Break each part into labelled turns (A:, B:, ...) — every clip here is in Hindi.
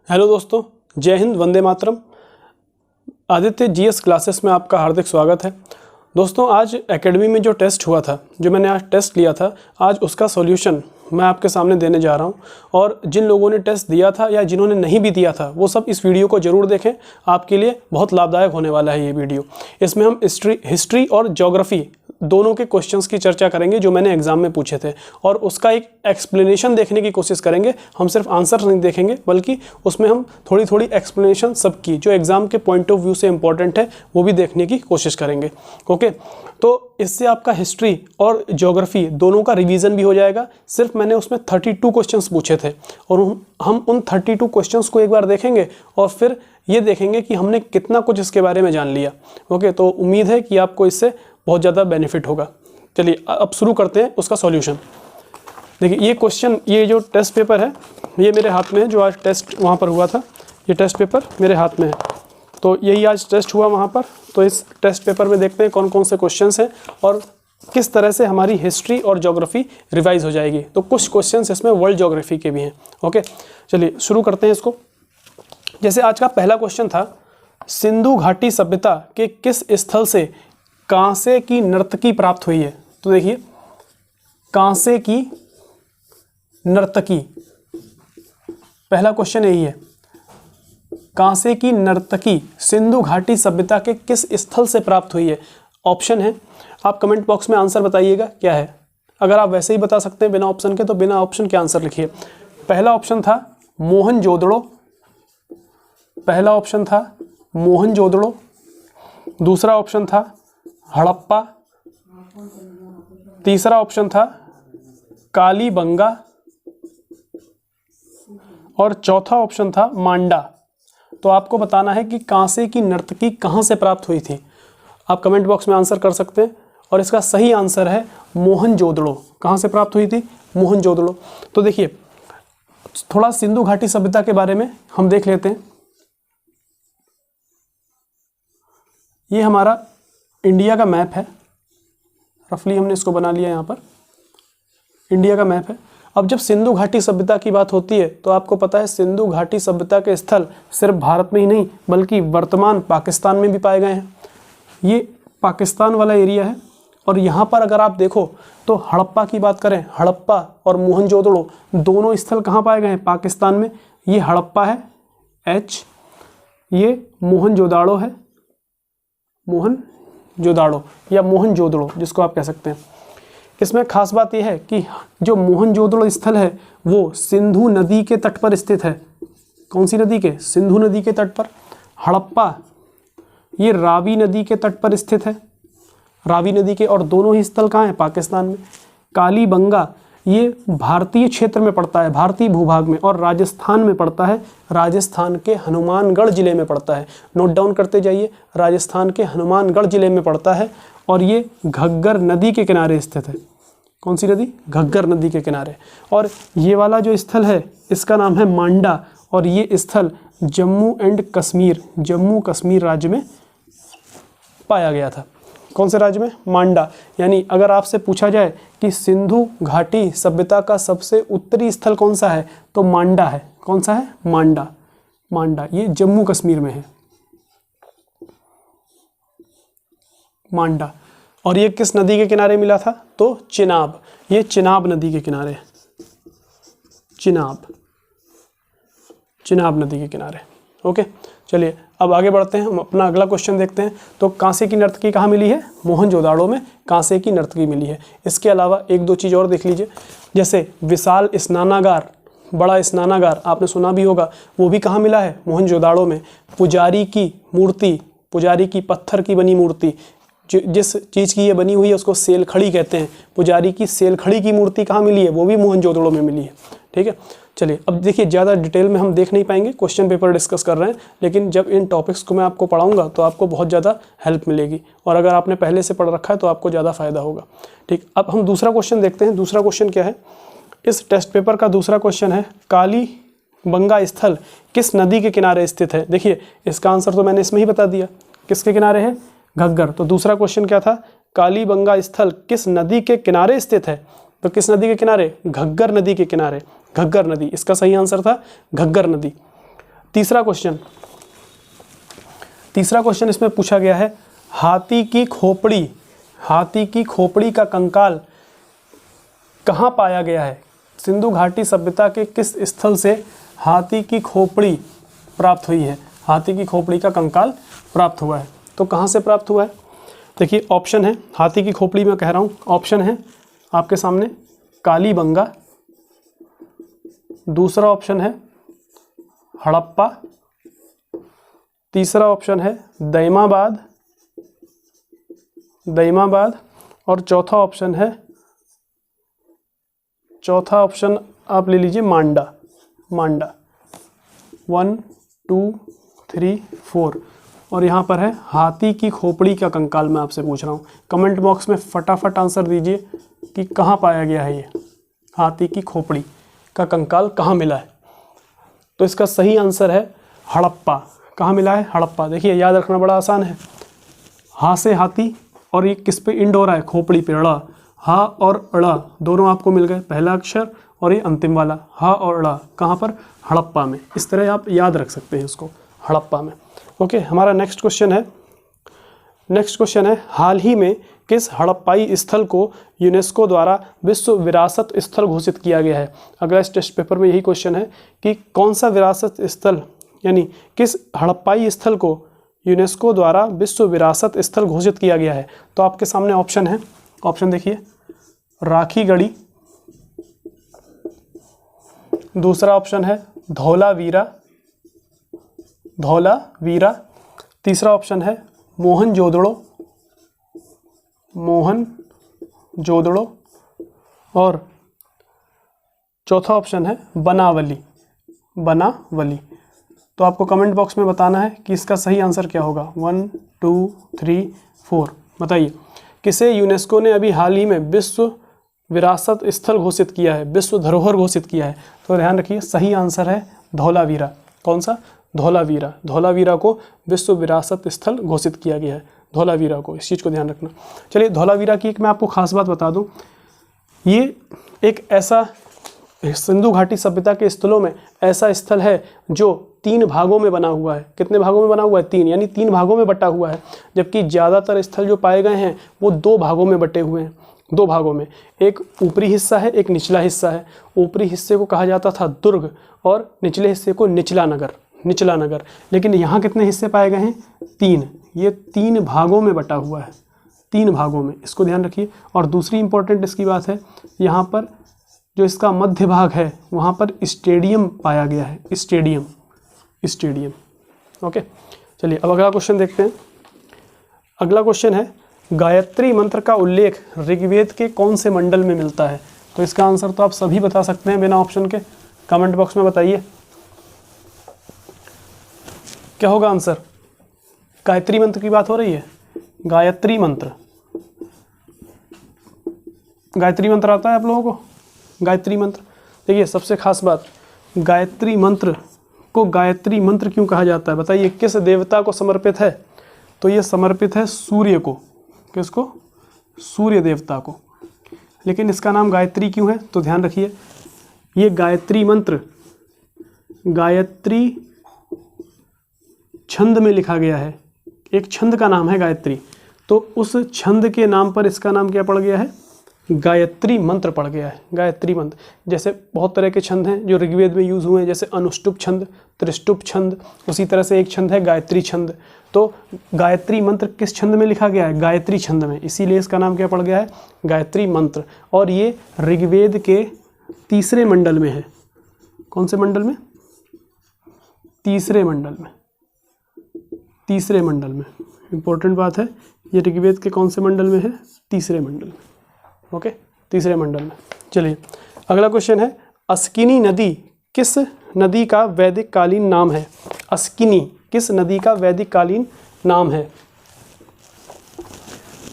A: हेलो दोस्तों, जय हिंद, वंदे मातरम। आदित्य जीएस क्लासेस में आपका हार्दिक स्वागत है। दोस्तों, आज एकेडमी में जो टेस्ट हुआ था, जो मैंने आज टेस्ट लिया था, आज उसका सॉल्यूशन मैं आपके सामने देने जा रहा हूं। और जिन लोगों ने टेस्ट दिया था या जिन्होंने नहीं भी दिया था, वो सब इस वीडियो को ज़रूर देखें। आपके लिए बहुत लाभदायक होने वाला है ये वीडियो। इसमें हम हिस्ट्री और ज्योग्राफी दोनों के क्वेश्चंस की चर्चा करेंगे जो मैंने एग्जाम में पूछे थे, और उसका एक एक्सप्लेनेशन देखने की कोशिश करेंगे। हम सिर्फ आंसर नहीं देखेंगे, बल्कि उसमें हम थोड़ी थोड़ी एक्सप्लेनेशन सबकी जो एग्जाम के पॉइंट ऑफ व्यू से इंपॉर्टेंट है वो भी देखने की कोशिश करेंगे। ओके, तो इससे आपका हिस्ट्री और ज्योग्राफी दोनों का रिवीजन भी हो जाएगा। सिर्फ मैंने उसमें 32 क्वेश्चंस पूछे थे, और हम उन 32 क्वेश्चंस को एक बार देखेंगे और फिर ये देखेंगे कि हमने कितना कुछ इसके बारे में जान लिया। ओके, तो उम्मीद है कि आपको इससे बहुत ज़्यादा बेनिफिट होगा। चलिए अब शुरू करते हैं उसका सॉल्यूशन। देखिए, ये क्वेश्चन, ये जो टेस्ट पेपर है, ये मेरे हाथ में है। जो आज टेस्ट वहाँ पर हुआ था, ये टेस्ट पेपर मेरे हाथ में है। तो यही आज टेस्ट हुआ वहाँ पर। तो इस टेस्ट पेपर में देखते हैं कौन कौन से क्वेश्चंस हैं और किस तरह से हमारी हिस्ट्री और ज्योग्राफी रिवाइज हो जाएगी। तो कुछ क्वेश्चंस इसमें वर्ल्ड ज्योग्राफी के भी हैं। ओके, चलिए शुरू करते हैं इसको। जैसे आज का पहला क्वेश्चन था, सिंधु घाटी सभ्यता के किस स्थल से कांसे की नर्तकी प्राप्त हुई है? तो देखिए, कांसे की नर्तकी, पहला क्वेश्चन यही है। कांसे की नर्तकी सिंधु घाटी सभ्यता के किस स्थल से प्राप्त हुई है? ऑप्शन है, आप कमेंट बॉक्स में आंसर बताइएगा क्या है। अगर आप वैसे ही बता सकते हैं बिना ऑप्शन के, तो बिना ऑप्शन के आंसर लिखिए। पहला ऑप्शन था मोहनजोदड़ो, पहला ऑप्शन था मोहनजोदड़ो। दूसरा ऑप्शन था हड़प्पा। तीसरा ऑप्शन था कालीबंगा। और चौथा ऑप्शन था मांडा। तो आपको बताना है कि कांसे की नर्तकी कहाँ से प्राप्त हुई थी। आप कमेंट बॉक्स में आंसर कर सकते हैं, और इसका सही आंसर है मोहनजोदड़ो। कहाँ से प्राप्त हुई थी? मोहनजोदड़ो। तो देखिए, थोड़ा सिंधु घाटी सभ्यता के बारे में हम देख लेते हैं। ये हमारा इंडिया का मैप है, रफली हमने इसको बना लिया। यहाँ पर इंडिया का मैप है। अब जब सिंधु घाटी सभ्यता की बात होती है, तो आपको पता है सिंधु घाटी सभ्यता के स्थल सिर्फ भारत में ही नहीं, बल्कि वर्तमान पाकिस्तान में भी पाए गए हैं। ये पाकिस्तान वाला एरिया है। और यहाँ पर अगर आप देखो तो हड़प्पा की बात करें, हड़प्पा और मोहनजोदड़ो दोनों स्थल कहाँ पाए गए हैं? पाकिस्तान में। ये हड़प्पा है H, ये मोहनजोदड़ो है, मोहनजोदड़ो या मोहनजोदड़ो जिसको आप कह सकते हैं। इसमें खास बात यह है कि जो मोहनजोदड़ो स्थल है वो सिंधु नदी के तट पर स्थित है। कौन सी नदी के? सिंधु नदी के तट पर। हड़प्पा ये रावी नदी के तट पर स्थित है, रावी नदी के, और दोनों ही स्थल कहाँ हैं? पाकिस्तान में। कालीबंगा ये भारतीय क्षेत्र में पड़ता है, भारतीय भूभाग में, और राजस्थान में पड़ता है। राजस्थान के हनुमानगढ़ जिले में पड़ता है। नोट डाउन करते जाइए, राजस्थान के हनुमानगढ़ जिले में पड़ता है। और ये घग्गर नदी के किनारे स्थित है। कौन सी नदी? घग्गर नदी के किनारे। और ये वाला जो स्थल है इसका नाम है मांडा, और ये स्थल जम्मू एंड कश्मीर, जम्मू कश्मीर राज्य में पाया गया था। कौन से राज्य में? मांडा। यानी अगर आपसे पूछा जाए कि सिंधु घाटी सभ्यता का सबसे उत्तरी स्थल कौन सा है, तो मांडा है। कौन सा है? मांडा। मांडा ये जम्मू कश्मीर में है, मांडा। और ये किस नदी के किनारे मिला था? तो चिनाब। ये चिनाब नदी के किनारे, चिनाब, चिनाब नदी के किनारे। ओके, चलिए अब आगे बढ़ते हैं। हम अपना अगला क्वेश्चन देखते हैं। तो कांसे की नर्तकी कहाँ मिली है? मोहनजोदड़ो में कांसे की नर्तकी मिली है। इसके अलावा एक दो चीज़ और देख लीजिए। जैसे विशाल स्नानागार, बड़ा स्नानागार आपने सुना भी होगा, वो भी कहाँ मिला है? मोहनजोदड़ो में। पुजारी की मूर्ति, पुजारी की पत्थर की बनी मूर्ति, जिस चीज़ की ये बनी हुई है उसको सेलखड़ी कहते हैं। पुजारी की सेलखड़ी की मूर्ति कहाँ मिली है? वो भी मोहनजोदड़ो में मिली है। ठीक है, चलिए अब देखिए, ज़्यादा डिटेल में हम देख नहीं पाएंगे, क्वेश्चन पेपर डिस्कस कर रहे हैं, लेकिन जब इन टॉपिक्स को मैं आपको पढ़ाऊंगा तो आपको बहुत ज़्यादा हेल्प मिलेगी, और अगर आपने पहले से पढ़ रखा है तो आपको ज़्यादा फायदा होगा। ठीक, अब हम दूसरा क्वेश्चन देखते हैं। दूसरा क्वेश्चन क्या है? इस टेस्ट पेपर का दूसरा क्वेश्चन है, कालीबंगा स्थल किस नदी के किनारे स्थित है? देखिए, इसका आंसर तो मैंने इसमें ही बता दिया, किसके किनारे है? घग्गर। तो दूसरा क्वेश्चन क्या था? कालीबंगा स्थल किस नदी के किनारे स्थित है? तो किस नदी के किनारे? घग्गर नदी के किनारे, घग्गर नदी। इसका सही आंसर था घग्गर नदी। तीसरा क्वेश्चन इसमें पूछा गया है, हाथी की खोपड़ी का कंकाल कहाँ पाया गया है? सिंधु घाटी सभ्यता के किस स्थल से हाथी की खोपड़ी प्राप्त हुई है? हाथी की खोपड़ी का कंकाल प्राप्त हुआ है, तो कहाँ से प्राप्त हुआ है? देखिए ऑप्शन है, हाथी की खोपड़ी में कह रहा हूँ, ऑप्शन है आपके सामने कालीबंगा, दूसरा ऑप्शन है हड़प्पा, तीसरा ऑप्शन है दैमाबाद, और चौथा ऑप्शन आप ले लीजिए मांडा। 1 2 3 4 और यहाँ पर है हाथी की खोपड़ी का कंकाल। मैं आपसे पूछ रहा हूँ, कमेंट बॉक्स में फटाफट आंसर दीजिए कि कहाँ पाया गया है ये हाथी की खोपड़ी का कंकाल कहाँ मिला है? तो इसका सही आंसर है हड़प्पा। कहाँ मिला है? हड़प्पा। देखिए याद रखना बड़ा आसान है, हा से हाथी और ये किस पे इंड हो रहा है? खोपड़ी पे। ड़ा, हा और अड़ा दोनों आपको मिल गए, पहला अक्षर और ये अंतिम वाला, हा और अड़ा। कहाँ पर? हड़प्पा में। इस तरह आप याद रख सकते हैं इसको, हड़प्पा में। ओके, हमारा नेक्स्ट क्वेश्चन है, हाल ही में किस हड़प्पाई स्थल को यूनेस्को द्वारा विश्व विरासत स्थल घोषित किया गया है? अगला इस टेस्ट पेपर में यही क्वेश्चन है कि कौन सा विरासत स्थल, यानी किस हड़प्पाई स्थल को यूनेस्को द्वारा विश्व विरासत स्थल घोषित किया गया है? तो आपके सामने ऑप्शन है, ऑप्शन देखिए, राखीगढ़ी, दूसरा ऑप्शन है धौलावीरा, तीसरा ऑप्शन है मोहनजोदड़ो, और चौथा ऑप्शन है बनावली। तो आपको कमेंट बॉक्स में बताना है कि इसका सही आंसर क्या होगा। 1 2 3 4 बताइए। किसे यूनेस्को ने अभी हाल ही में विश्व विरासत स्थल घोषित किया है, विश्व धरोहर घोषित किया है? तो ध्यान रखिए सही आंसर है धौलावीरा। कौन सा? धौलावीरा को विश्व विरासत स्थल घोषित किया गया है, धौलावीरा को। इस चीज़ को ध्यान रखना। चलिए, धौलावीरा की एक मैं आपको खास बात बता दूं, ये एक ऐसा सिंधु घाटी सभ्यता के स्थलों में ऐसा स्थल है जो 3 भागों में बना हुआ है। कितने भागों में बना हुआ है? 3, यानी 3 भागों में बटा हुआ है। जबकि ज़्यादातर स्थल जो पाए गए हैं वो 2 भागों में बटे हुए हैं। 2 भागों में, एक ऊपरी हिस्सा है, एक निचला हिस्सा है। ऊपरी हिस्से को कहा जाता था दुर्ग और निचले हिस्से को निचला नगर। लेकिन यहाँ कितने हिस्से पाए गए हैं? 3। ये 3 भागों में बटा हुआ है, 3 भागों में, इसको ध्यान रखिए। और दूसरी इंपॉर्टेंट इसकी बात है, यहाँ पर जो इसका मध्य भाग है वहाँ पर स्टेडियम पाया गया है, स्टेडियम। ओके, चलिए अब अगला क्वेश्चन देखते हैं। अगला क्वेश्चन है, गायत्री मंत्र का उल्लेख ऋग्वेद के कौन से मंडल में मिलता है? तो इसका आंसर तो आप सभी बता सकते हैं बिना ऑप्शन के, कमेंट बॉक्स में बताइए क्या होगा आंसर। गायत्री मंत्र की बात हो रही है, गायत्री मंत्र आता है आप लोगों को? गायत्री मंत्र, देखिए सबसे खास बात, गायत्री मंत्र को गायत्री मंत्र क्यों कहा जाता है बताइए? किस देवता को समर्पित है? तो ये समर्पित है सूर्य को। किसको? सूर्य देवता को। लेकिन इसका नाम गायत्री क्यों है? तो ध्यान रखिए, ये गायत्री मंत्र गायत्री छंद में लिखा गया है। एक छंद का नाम है गायत्री, तो उस छंद के नाम पर इसका नाम क्या पड़ गया है? गायत्री मंत्र पड़ गया है, गायत्री मंत्र। जैसे बहुत तरह के छंद हैं जो ऋग्वेद में यूज़ हुए हैं, जैसे अनुष्टुप छंद, त्रिष्टुप छंद, उसी तरह से एक छंद है गायत्री छंद। तो गायत्री मंत्र किस छंद में लिखा गया है? गायत्री छंद में, इसीलिए इसका नाम क्या पड़ गया है? गायत्री मंत्र। और ये ऋग्वेद के 3रे मंडल में है। कौन से मंडल में? 3रे मंडल में। इंपॉर्टेंट बात है, ये ऋग्वेद के कौन से मंडल में है? 3रे मंडल में। ओके, 3रे मंडल में। चलिए अगला क्वेश्चन है, अस्किनी नदी किस नदी का वैदिक कालीन नाम है? अस्किनी किस नदी का वैदिक कालीन नाम है?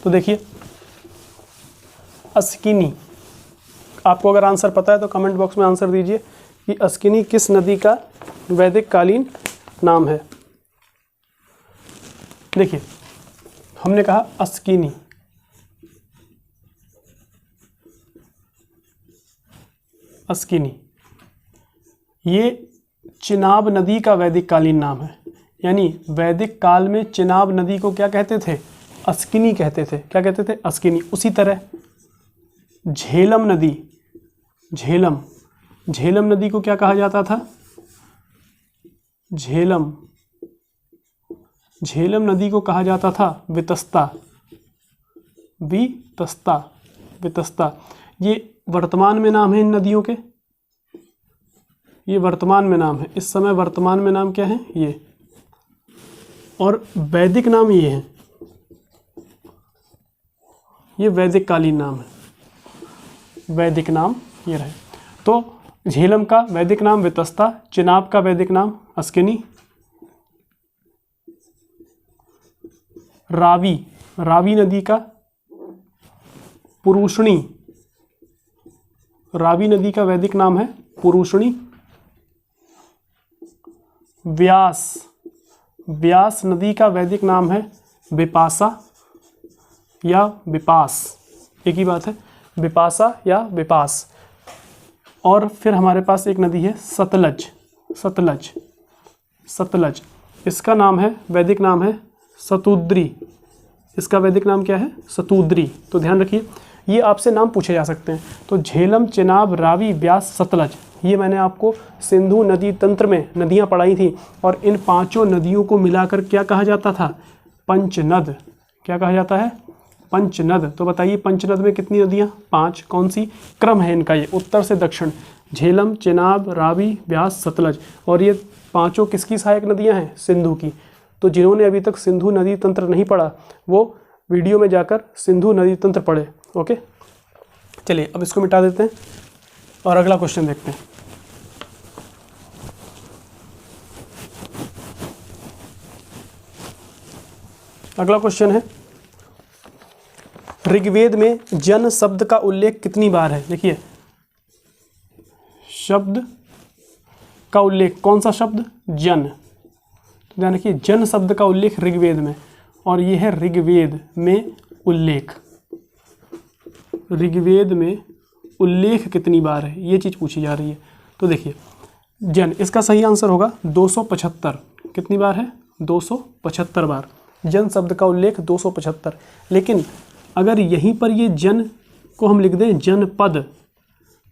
A: तो देखिए, अस्किनी, आपको अगर आंसर पता है तो कमेंट बॉक्स में आंसर दीजिए कि अस्किनी किस नदी का वैदिक कालीन नाम है। देखिए, हमने कहा अस्किनी, ये चिनाब नदी का वैदिक कालीन नाम है। यानी वैदिक काल में चिनाब नदी को क्या कहते थे? अस्किनी कहते थे। क्या कहते थे? अस्किनी। उसी तरह झेलम नदी, झेलम नदी को क्या कहा जाता था? झेलम नदी को कहा जाता था वितस्ता। ये वर्तमान में नाम है इन नदियों के, ये वर्तमान में नाम है, इस समय वर्तमान में नाम क्या है? ये। और वैदिक नाम ये है, ये वैदिक कालीन नाम है, वैदिक नाम ये रहे। तो झेलम का वैदिक नाम वितस्ता, चिनाब का वैदिक नाम अस्किनी, रावी नदी का पुरुषणी, रावी नदी का वैदिक नाम है पुरुषणी। व्यास नदी का वैदिक नाम है विपासा या विपास, एक ही बात है, विपासा या विपास। और फिर हमारे पास एक नदी है सतलज, इसका नाम है, वैदिक नाम है सतुद्री। इसका वैदिक नाम क्या है? सतुद्री। तो ध्यान रखिए, ये आपसे नाम पूछे जा सकते हैं। तो झेलम, चिनाब, रावी, व्यास, सतलज, ये मैंने आपको सिंधु नदी तंत्र में नदियाँ पढ़ाई थी। और इन पांचों नदियों को मिलाकर क्या कहा जाता था? पंचनद। क्या कहा जाता है? पंचनद। तो बताइए पंचनद में कितनी नदियाँ? 5। कौन सी? क्रम है इनका ये, उत्तर से दक्षिण, झेलम, चिनाब, रावी, व्यास, सतलज। और ये पांचों किसकी सहायक नदियाँ हैं? सिंधु की। तो जिन्होंने अभी तक सिंधु नदी तंत्र नहीं पढ़ा वो वीडियो में जाकर सिंधु नदी तंत्र पढ़े। ओके, चलिए अब इसको मिटा देते हैं और अगला क्वेश्चन देखते हैं। अगला क्वेश्चन है, ऋग्वेद में जन शब्द का उल्लेख कितनी बार है? देखिए, शब्द का उल्लेख, कौन सा शब्द? जन। तो ध्यान रखिए, जन शब्द का उल्लेख ऋग्वेद में, और ये है ऋग्वेद में उल्लेख। ऋग्वेद में उल्लेख कितनी बार है, ये चीज़ पूछी जा रही है। तो देखिए, जन, इसका सही आंसर होगा 275। कितनी बार है? 275 बार जन शब्द का उल्लेख, 275। लेकिन अगर यहीं पर ये जन को हम लिख दें जनपद,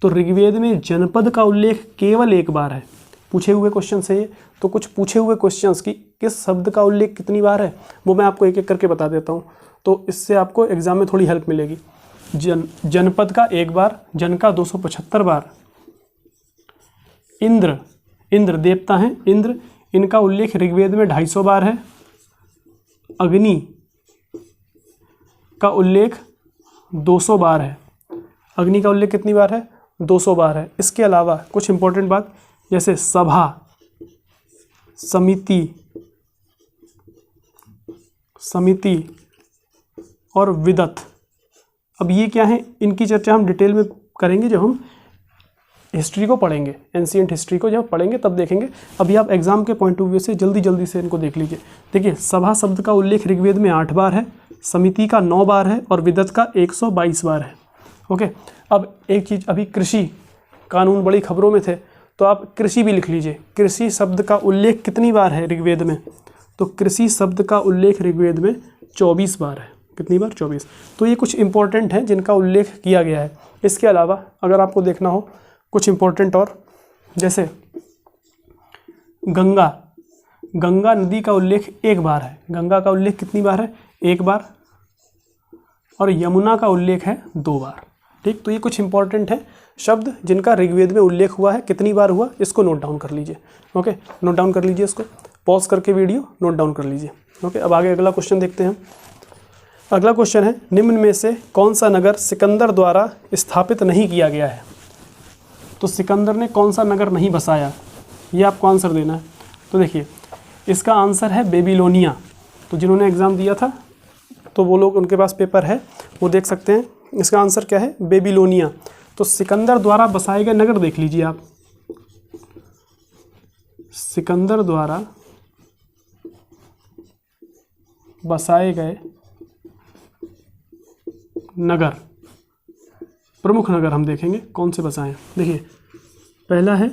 A: तो ऋग्वेद में जनपद का उल्लेख केवल एक बार है। पूछे हुए क्वेश्चन से, तो कुछ पूछे हुए क्वेश्चंस की किस शब्द का उल्लेख कितनी बार है वो मैं आपको एक एक करके बता देता हूँ, तो इससे आपको एग्जाम में थोड़ी हेल्प मिलेगी। जनपद का 1 बार, जन का 275 बार। इंद्र देवता हैं, इंद्र, इनका उल्लेख ऋग्वेद में 250 बार है। अग्नि का उल्लेख 200 बार है। अग्नि का उल्लेख कितनी बार है? 200 बार है। इसके अलावा कुछ इंपॉर्टेंट बात, जैसे सभा, समिति और विदत। अब ये क्या है, इनकी चर्चा हम डिटेल में करेंगे जब हम हिस्ट्री को पढ़ेंगे, एंशिएंट हिस्ट्री को जब पढ़ेंगे तब देखेंगे। अभी आप एग्जाम के पॉइंट ऑफ व्यू से जल्दी से इनको देख लीजिए। देखिए, सभा शब्द का उल्लेख ऋग्वेद में 8 बार है, समिति का 9 बार है और विदत का 122 बार है। ओके, अब एक चीज़, अभी कृषि कानून बड़ी खबरों में थे, तो आप कृषि भी लिख लीजिए। कृषि शब्द का उल्लेख कितनी बार है ऋग्वेद में? तो कृषि शब्द का उल्लेख ऋग्वेद में 24 बार है। कितनी बार? 24। तो ये कुछ इंपॉर्टेंट हैं जिनका उल्लेख किया गया है। इसके अलावा अगर आपको देखना हो कुछ इंपॉर्टेंट और, जैसे गंगा नदी का उल्लेख 1 बार है। गंगा का उल्लेख कितनी बार है? 1 बार। और यमुना का उल्लेख है 2 बार। ठीक, तो ये कुछ इंपॉर्टेंट है शब्द जिनका ऋग्वेद में उल्लेख हुआ है। कितनी बार हुआ इसको नोट डाउन कर लीजिए। ओके, नोट डाउन कर लीजिए, इसको पॉज करके वीडियो नोट डाउन कर लीजिए। ओके, अब आगे अगला क्वेश्चन देखते हैं। अगला क्वेश्चन है, निम्न में से कौन सा नगर सिकंदर द्वारा स्थापित नहीं किया गया है? तो सिकंदर ने कौन सा नगर नहीं बसाया, ये आपको आंसर देना है। तो देखिए, इसका आंसर है बेबीलोनिया। तो जिन्होंने एग्ज़ाम दिया था तो वो लोग, उनके पास पेपर है, वो देख सकते हैं। इसका आंसर क्या है? बेबीलोनिया। तो सिकंदर द्वारा बसाए गए नगर देख लीजिए आप। सिकंदर द्वारा बसाए गए नगर, प्रमुख नगर हम देखेंगे कौन से बसाए हैं। देखिए, पहला है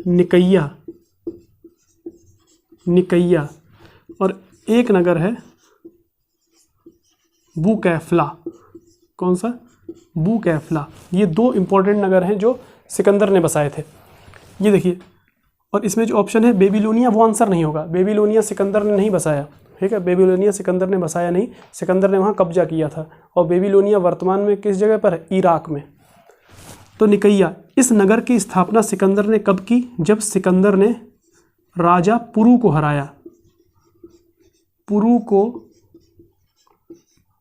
A: निकैया, निकैया, और एक नगर है बुकैफला। कौन सा? बुकैफला। ये दो इंपॉर्टेंट नगर हैं जो सिकंदर ने बसाए थे। ये देखिए, और इसमें जो ऑप्शन है बेबीलोनिया, वो आंसर नहीं होगा। बेबीलोनिया सिकंदर ने नहीं बसाया, ठीक है, बेबीलोनिया सिकंदर ने बसाया नहीं, सिकंदर ने वहाँ कब्जा किया था। और बेबीलोनिया वर्तमान में किस जगह पर है? इराक में। तो निकैया, इस नगर की स्थापना सिकंदर ने कब की? जब सिकंदर ने राजा पुरु को हराया। पुरु को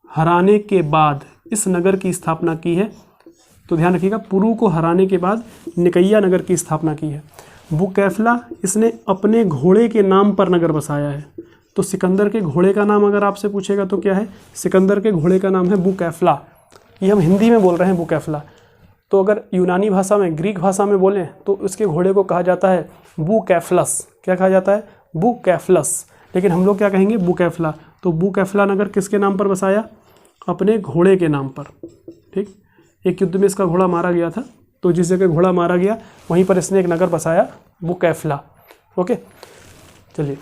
A: हराने के बाद इस नगर की स्थापना की है। तो ध्यान रखिएगा, पुरु को हराने के बाद निकैया नगर की स्थापना की है। बुकैफला, इसने अपने घोड़े के नाम पर नगर बसाया है। तो सिकंदर के घोड़े का नाम अगर आपसे पूछेगा तो क्या है? सिकंदर के घोड़े का नाम है बुकैफला। ये हम हिंदी में बोल रहे हैं बुकैफला, तो अगर यूनानी भाषा में, ग्रीक भाषा में बोलें तो उसके घोड़े को कहा जाता है बुकैफलस। क्या कहा जाता है? बुकैफलस। लेकिन हम लोग क्या कहेंगे? बुकैफला। तो बुकैफला नगर किसके नाम पर बसाया? अपने घोड़े के नाम पर। ठीक, एक युद्ध में इसका घोड़ा मारा गया था, तो जिस जगह घोड़ा मारा गया वहीं पर इसने एक नगर बसाया, बुकैफला। ओके, चलिए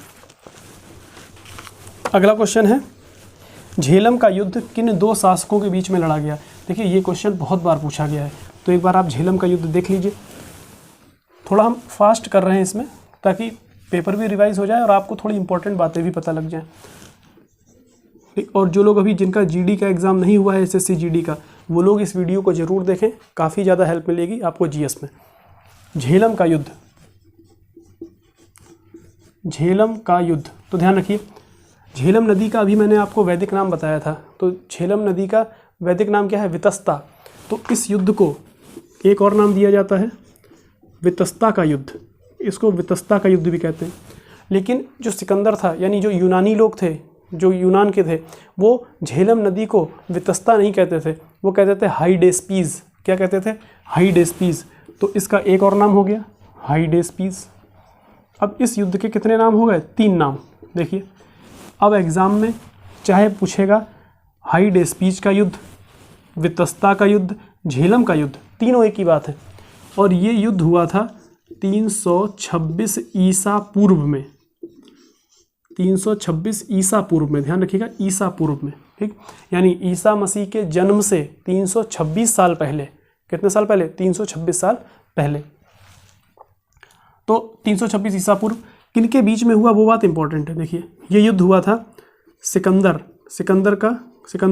A: अगला क्वेश्चन है, झेलम का युद्ध किन दो शासकों के बीच में लड़ा गया? देखिए ये क्वेश्चन बहुत बार पूछा गया है, तो एक बार आप झेलम का युद्ध देख लीजिए। थोड़ा हम फास्ट कर रहे हैं इसमें ताकि पेपर भी रिवाइज हो जाए और आपको थोड़ी इंपॉर्टेंट बातें भी पता लग जाएं। और जो लोग अभी जिनका जीडी का एग्ज़ाम नहीं हुआ है, एसएससी जीडी का, वो लोग इस वीडियो को ज़रूर देखें, काफ़ी ज़्यादा हेल्प मिलेगी आपको जीएस में। झेलम का युद्ध, झेलम का युद्ध, तो ध्यान रखिए, झेलम नदी का अभी मैंने आपको वैदिक नाम बताया था, तो झेलम नदी का वैदिक नाम क्या है? वितस्ता। तो इस युद्ध को एक और नाम दिया जाता है, वितस्ता का युद्ध। इसको वितस्ता का युद्ध भी कहते हैं। लेकिन जो सिकंदर था, यानी जो यूनानी लोग थे, जो यूनान के थे, वो झेलम नदी को वितस्ता नहीं कहते थे, वो कहते थे हाइडेस्पीज। क्या कहते थे? हाइडेस्पीज। तो इसका एक और नाम हो गया हाइडेस्पीज। अब इस युद्ध के कितने नाम हो गए? 3 नाम। देखिए, अब एग्ज़ाम में चाहे पूछेगा हाइडेस्पीज का युद्ध, वितस्ता का युद्ध, झेलम का युद्ध, तीनों एक ही बात है। और ये युद्ध हुआ था 326 ईसा पूर्व में। 326 ईसा पूर्व में, ध्यान रखिएगा, ईसा पूर्व में। ठीक, यानी ईसा मसीह के जन्म से 326 साल पहले। कितने साल पहले? 326 साल पहले। तो 326 ईसा पूर्व किनके बीच में हुआ, वो बात इंपॉर्टेंट है। देखिए, ये युद्ध हुआ था सिकंदर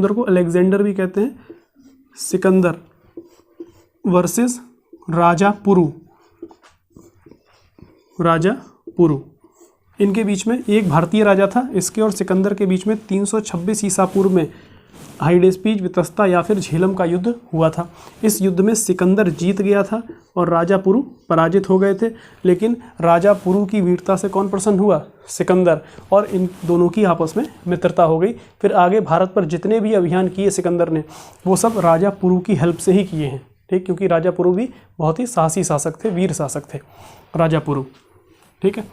A: को अलेक्जेंडर भी कहते हैं, सिकंदर वर्सेस राजा पुरु। इनके बीच में एक भारतीय राजा था, इसके और सिकंदर के बीच में 326 ईसा पूर्व में हाइडेस्पीज, वितस्ता या फिर झेलम का युद्ध हुआ था। इस युद्ध में सिकंदर जीत गया था और राजा पुरु पराजित हो गए थे। लेकिन राजा पुरु की वीरता से कौन प्रसन्न हुआ? सिकंदर। और इन दोनों की आपस में मित्रता हो गई। फिर आगे भारत पर जितने भी अभियान किए सिकंदर ने, वो सब राजा पुरु की हेल्प से ही किए हैं। ठीक, क्योंकि राजा पुरु भी बहुत ही साहसी शासक थे, वीर शासक थे राजा पुरु। ठीक है,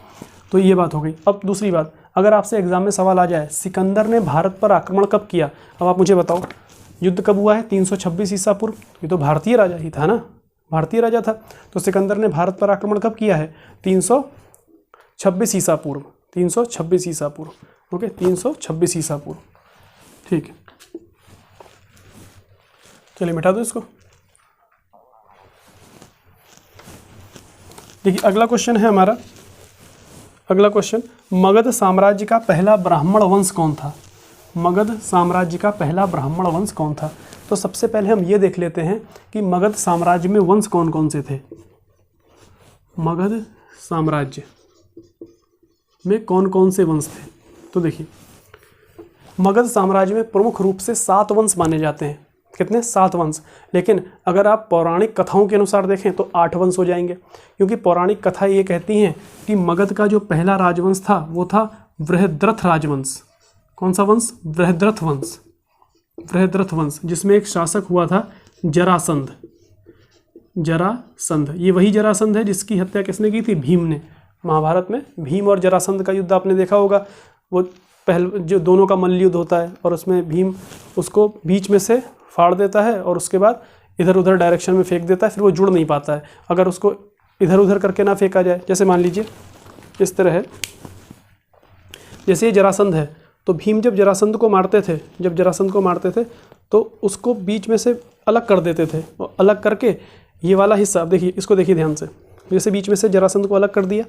A: तो ये बात हो गई। अब दूसरी बात, अगर आपसे एग्जाम में सवाल आ जाए सिकंदर ने भारत पर आक्रमण कब किया, अब आप मुझे बताओ युद्ध कब हुआ है? 326 ईसा पूर्व। ये तो भारतीय राजा ही था ना, भारतीय राजा था। तो सिकंदर ने भारत पर आक्रमण कब किया है? 326 ईसा पूर्व। 326 ईसा पूर्व। ओके, 326 ईसा पूर्व। ठीक है, चलिए मिटा दो इसको। देखिए अगला क्वेश्चन है हमारा, अगला क्वेश्चन, मगध साम्राज्य का पहला ब्राह्मण वंश कौन था? मगध साम्राज्य का पहला ब्राह्मण वंश कौन था? तो सबसे पहले हम ये देख लेते हैं कि मगध साम्राज्य में वंश कौन कौन से थे। मगध साम्राज्य में कौन कौन से वंश थे? तो देखिए, मगध साम्राज्य में प्रमुख रूप से 7 वंश माने जाते हैं। कितने? 7 वंश। लेकिन अगर आप पौराणिक कथाओं के अनुसार देखें तो 8 वंश हो जाएंगे, क्योंकि पौराणिक कथा ये कहती हैं कि मगध का जो पहला राजवंश था वो था बृहद्रथ राजवंश। कौन सा वंश? बृहद्रथ वंश। बृहद्रथ वंश, जिसमें एक शासक हुआ था जरासंध। जरासंध, ये वही जरासंध है जिसकी हत्या किसने की थी? भीम ने। महाभारत में भीम और जरासंध का युद्ध आपने देखा होगा। वो पहले जो दोनों का मल्ल युद्ध होता है और उसमें भीम उसको बीच में से फाड़ देता है और उसके बाद इधर उधर डायरेक्शन में फेंक देता है, फिर वो जुड़ नहीं पाता है। अगर उसको इधर उधर करके ना फेंका जाए, जैसे मान लीजिए इस तरह है, जैसे ये जरासंध है, तो भीम जब जरासंध को मारते थे तो उसको बीच में से अलग कर देते थे, और अलग करके ये वाला हिस्सा, अब देखिए इसको देखिए ध्यान से, जैसे बीच में से जरासंध को अलग कर दिया,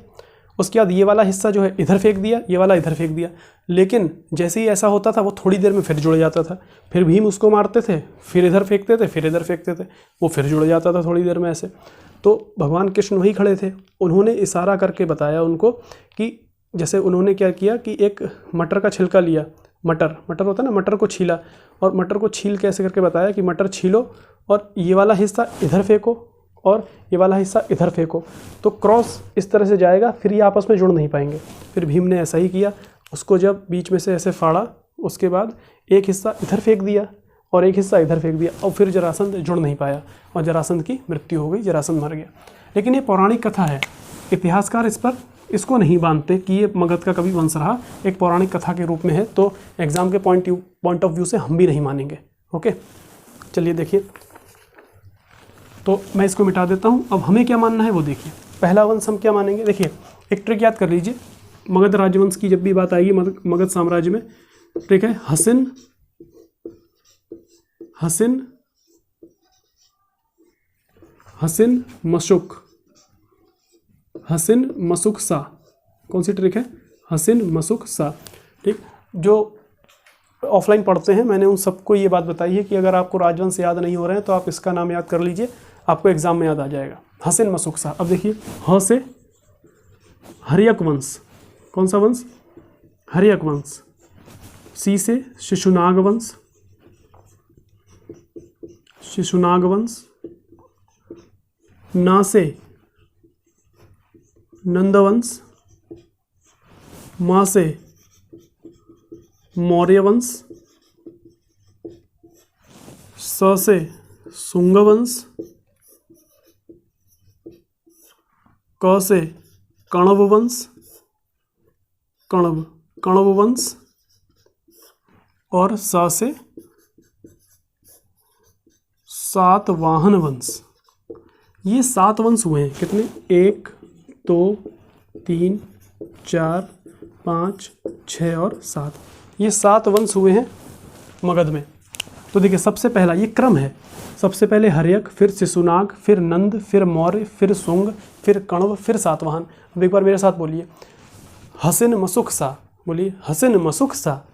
A: उसके बाद ये वाला हिस्सा जो है इधर फेंक दिया, ये वाला इधर फेंक दिया। लेकिन जैसे ही ऐसा होता था वो थोड़ी देर में फिर जुड़ जाता था, फिर भीम उसको मारते थे, फिर इधर फेंकते थे, फिर इधर फेंकते थे, वो फिर जुड़ जाता था थोड़ी देर में ऐसे। तो भगवान कृष्ण वहीं खड़े थे, उन्होंने इशारा करके बताया उनको कि जैसे उन्होंने क्या किया कि एक मटर का छिलका लिया, मटर होता है ना, मटर को छीला, और मटर को छील के ऐसे करके बताया कि मटर छीलो और ये वाला हिस्सा इधर फेंको और ये वाला हिस्सा इधर फेंको, तो क्रॉस इस तरह से जाएगा, फिर ये आपस में जुड़ नहीं पाएंगे। फिर भीम ने ऐसा ही किया, उसको जब बीच में से ऐसे फाड़ा, उसके बाद एक हिस्सा इधर फेंक दिया और एक हिस्सा इधर फेंक दिया, और फिर जरासंध जुड़ नहीं पाया और जरासंध की मृत्यु हो गई, जरासंध मर गया। लेकिन ये पौराणिक कथा है, इतिहासकार इसको नहीं मानते कि ये मगध का कभी वंश रहा, एक पौराणिक कथा के रूप में है, तो एग्जाम के पॉइंट ऑफ व्यू से हम भी नहीं मानेंगे। ओके, चलिए देखिए, तो मैं इसको मिटा देता हूँ। अब हमें क्या मानना है वो देखिए। पहला वंश हम क्या मानेंगे, देखिए एक ट्रिक याद कर लीजिए, मगध राजवंश की जब भी बात आएगी मगध साम्राज्य में, ट्रिक है हसिन मशुक सा। कौन सी ट्रिक है, हसिन मशुक सा। ठीक, जो ऑफलाइन पढ़ते हैं मैंने उन सबको ये बात बताई है कि अगर आपको राजवंश याद नहीं हो रहे हैं तो आप इसका नाम याद कर लीजिए, आपको एग्जाम में याद आ जाएगा, हसिन मशुक सा। अब देखिए, ह से हर्यक वंश, कौन सा वंश, हर्यक वंश। सी से शिशुनाग वंश। ना से नंदवंश। माँ से मौर्य वंश। स से शुंग वंश। क से कण्व वंश। और स से सातवाहन वंश। ये 7 वंश हुए हैं, कितने, 1 2 3 4 5 6 और 7, ये 7 वंश हुए हैं मगध में। तो देखिए सबसे पहला ये क्रम है, सबसे पहले हर्यक, फिर शिशुनाग, फिर नंद, फिर मौर्य, फिर शुंग, फिर कण्व, फिर सातवाहन। अब एक बार मेरे साथ बोलिए, हसिन मशुक सा, बोलिए हसिन मशुक सा,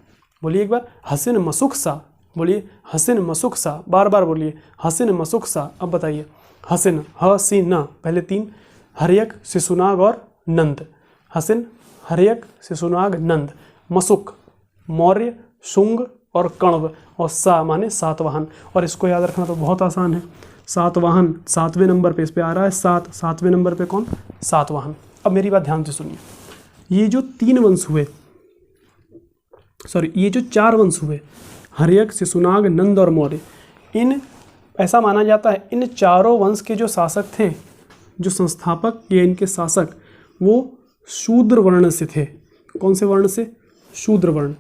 A: बोलिए एक बार हसिन मशुक सा, बोलिए हसिन मशुक सा, बार बार बोलिए हसिन मशुक सा। अब बताइए, हसिन, ह सी न, पहले 3, हर्यक, शिशुनाग और नंद। हसिन, हर्यक, शिशुनाग, नंद। मशुक, मौर्य, शुंग और कण्व, और सा माने सातवाहन। और इसको याद रखना तो बहुत आसान है, सातवाहन 7वें नंबर पे, इस पे आ रहा है 7, 7वें नंबर पे कौन, सातवाहन। अब मेरी बात ध्यान से सुनिए, ये जो 3 वंश हुए, ये जो 4 वंश हुए, हर्यक, शिशुनाग, नंद और मौर्य, इन ऐसा माना जाता है इन चारों वंश के जो शासक थे, जो संस्थापक या इनके शासक, वो शूद्र वर्ण से थे। कौन से वर्ण से, शूद्र वर्ण।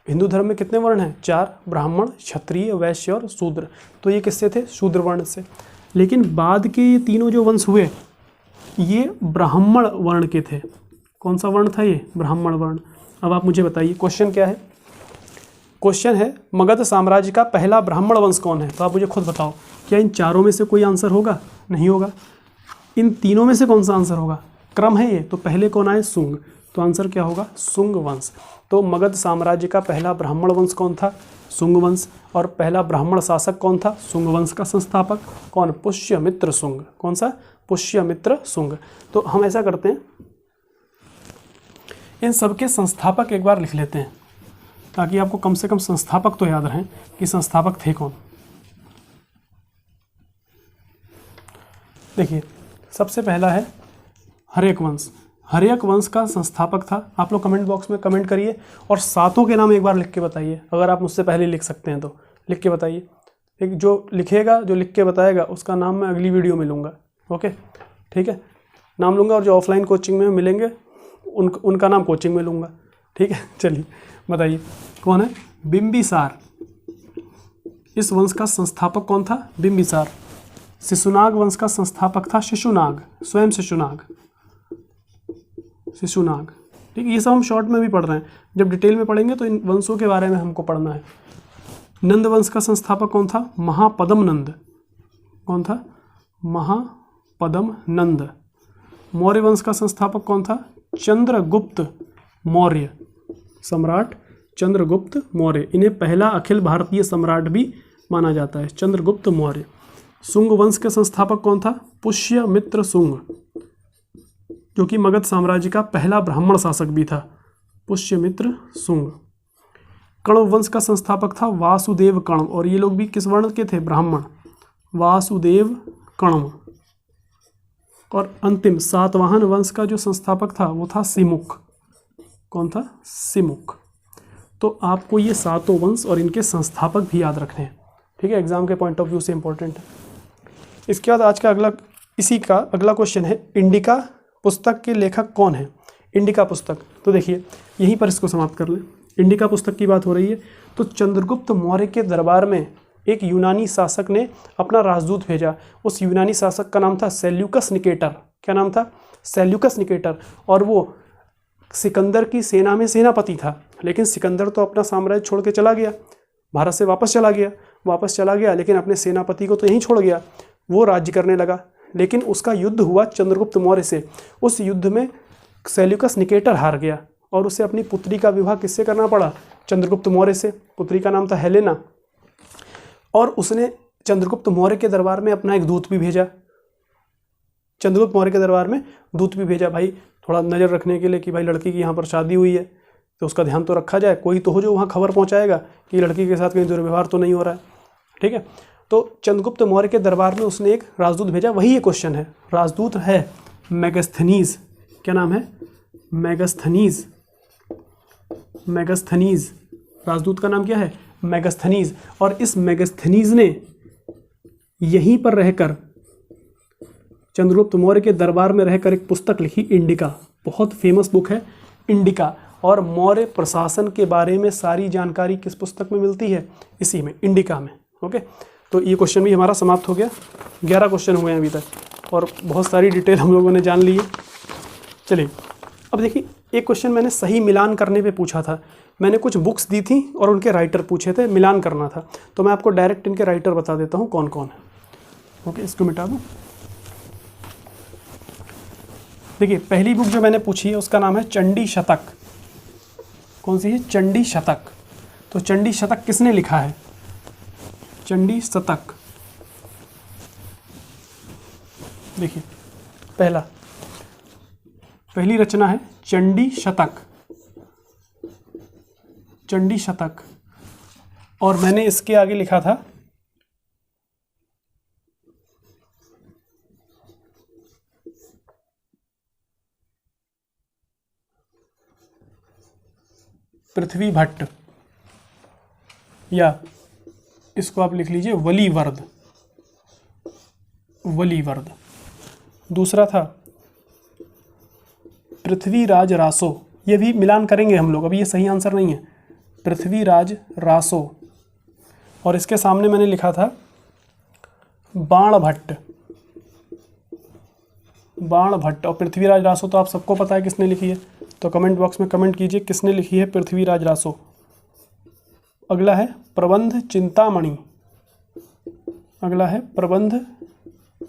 A: हिंदू धर्म में कितने वर्ण हैं, 4, ब्राह्मण, क्षत्रिय, वैश्य और शूद्र। तो ये किससे थे, शूद्र वर्ण से। लेकिन बाद के ये तीनों जो वंश हुए, ये ब्राह्मण वर्ण के थे। कौन सा वर्ण था ये, ब्राह्मण वर्ण। अब आप मुझे बताइए, क्वेश्चन क्या है, क्वेश्चन है मगध साम्राज्य का पहला ब्राह्मण वंश कौन है। तो आप मुझे खुद बताओ, क्या इन चारों में से कोई आंसर होगा, नहीं होगा। इन तीनों में से कौन सा आंसर होगा, क्रम है ये, तो पहले कौन आए, शुंग, तो आंसर क्या होगा, शुंग वंश। तो मगध साम्राज्य का पहला ब्राह्मण वंश कौन था, शुंग वंश। और पहला ब्राह्मण शासक कौन था, शुंग वंश का संस्थापक कौन, पुष्यमित्र शुंग। कौन सा, पुष्यमित्र शुंग। तो हम ऐसा करते हैं, इन सबके संस्थापक एक बार लिख लेते हैं, ताकि आपको कम से कम संस्थापक तो याद रहें कि संस्थापक थे कौन। देखिए सबसे पहला है हर्यक वंश। हर्यक वंश का संस्थापक था, आप लोग कमेंट बॉक्स में कमेंट करिए और 7 के नाम एक बार लिख के बताइए। अगर आप मुझसे पहले लिख सकते हैं तो लिख के बताइए। एक जो लिखेगा, जो लिख के बताएगा, उसका नाम मैं अगली वीडियो में लूँगा। ओके, ठीक है, नाम लूँगा। और जो ऑफलाइन कोचिंग में मिलेंगे उनका नाम कोचिंग में लूँगा। ठीक है, चलिए बताइए कौन है, बिंबिसार। इस वंश का संस्थापक कौन था, बिंबिसार। शिशुनाग वंश का संस्थापक था शिशुनाग, स्वयं शिशुनाग। ठीक है, ये सब हम शॉर्ट में भी पढ़ रहे हैं, जब डिटेल में पढ़ेंगे तो इन वंशों के बारे में हमको पढ़ना है। नंद वंश का संस्थापक कौन था? महापद्म नंद। कौन था? महापद्म नंद। मौर्य वंश का संस्थापक कौन था? चंद्रगुप्त मौर्य। सम्राट चंद्रगुप्त मौर्य, इन्हें पहला अखिल भारतीय सम्राट भी माना जाता है, चंद्रगुप्त मौर्य। शुंग वंश के संस्थापक कौन था? पुष्यमित्र शुंग, जो कि मगध साम्राज्य का पहला ब्राह्मण शासक भी था, पुष्यमित्र शुंग। कण्व वंश का संस्थापक था वासुदेव कण्व, और ये लोग भी किस वर्ण के थे? ब्राह्मण, वासुदेव कण्व। और अंतिम सातवाहन वंश का जो संस्थापक था वो था सिमुख। कौन था? सिमुख। तो आपको ये सातों वंश और इनके संस्थापक भी याद रखने हैं, ठीक है, एग्जाम के पॉइंट ऑफ व्यू से इंपॉर्टेंट है। इसके बाद आज का अगला क्वेश्चन है, इंडिका पुस्तक के लेखक कौन है? इंडिका पुस्तक, तो देखिए यहीं पर इसको समाप्त कर लें। इंडिका पुस्तक की बात हो रही है, तो चंद्रगुप्त मौर्य के दरबार में एक यूनानी शासक ने अपना राजदूत भेजा। उस यूनानी शासक का नाम था सेल्यूकस निकेटर। क्या नाम था? Seleucus Nicator. और वो सिकंदर की सेना में सेनापति था, लेकिन सिकंदर तो अपना साम्राज्य छोड़ के चला गया, भारत से वापस चला गया, लेकिन अपने सेनापति को तो यहीं छोड़ गया। वो राज्य करने लगा, लेकिन उसका युद्ध हुआ चंद्रगुप्त मौर्य से। उस युद्ध में सेल्यूकस निकेटर हार गया और उसे अपनी पुत्री का विवाह किससे करना पड़ा? चंद्रगुप्त मौर्य से। पुत्री का नाम था हेलेना। और उसने चंद्रगुप्त मौर्य के दरबार में अपना एक दूत भी भेजा। चंद्रगुप्त मौर्य के दरबार में दूत भी भेजा, भाई थोड़ा नज़र रखने के लिए कि भाई लड़की की यहाँ पर शादी हुई है, तो उसका ध्यान तो रखा जाए, कोई तो हो जो वहाँ खबर पहुँचाएगा कि लड़की के साथ कहीं दुर्व्यवहार तो नहीं हो रहा है, ठीक है। तो चंद्रगुप्त मौर्य के दरबार में उसने एक राजदूत भेजा, वही ये क्वेश्चन है। राजदूत है मेगस्थनीज। क्या नाम है? मेगस्थनीज। मेगस्थनीज, राजदूत का नाम क्या है? मेगस्थनीज। और इस मेगस्थनीज ने यहीं पर रहकर, चंद्रगुप्त मौर्य के दरबार में रहकर एक पुस्तक लिखी, इंडिका। बहुत फेमस बुक है इंडिका। और मौर्य प्रशासन के बारे में सारी जानकारी किस पुस्तक में मिलती है? इसी में, इंडिका में। ओके, तो ये क्वेश्चन भी हमारा समाप्त हो गया। 11 क्वेश्चन हुए हैं अभी तक और बहुत सारी डिटेल हम लोगों ने जान ली है। चलिए अब देखिए, एक क्वेश्चन मैंने सही मिलान करने पे पूछा था। मैंने कुछ बुक्स दी थी और उनके राइटर पूछे थे, मिलान करना था। तो मैं आपको डायरेक्ट इनके राइटर बता देता हूँ कौन कौन है। ओके, इसको मिटा दूँ। देखिए, पहली बुक जो मैंने पूछी है उसका नाम है चंडी शतक। कौन सी है? चंडी शतक। तो चंडी शतक किसने लिखा है? चंडी शतक। देखिए, पहली रचना है चंडी शतक। चंडी शतक। और मैंने इसके आगे लिखा था पृथ्वी भट्ट, या इसको आप लिख लीजिए वलीवर्द। वलीवर्द। दूसरा था पृथ्वीराज रासो। ये भी मिलान करेंगे हम लोग, अभी ये सही आंसर नहीं है। पृथ्वीराज रासो। और इसके सामने मैंने लिखा था बाणभट्ट। बाणभट्ट। और पृथ्वीराज रासो तो आप सबको पता है किसने लिखी है, तो कमेंट बॉक्स में कमेंट कीजिए किसने लिखी है पृथ्वीराज रासो। अगला है प्रबंध चिंतामणि। अगला है प्रबंध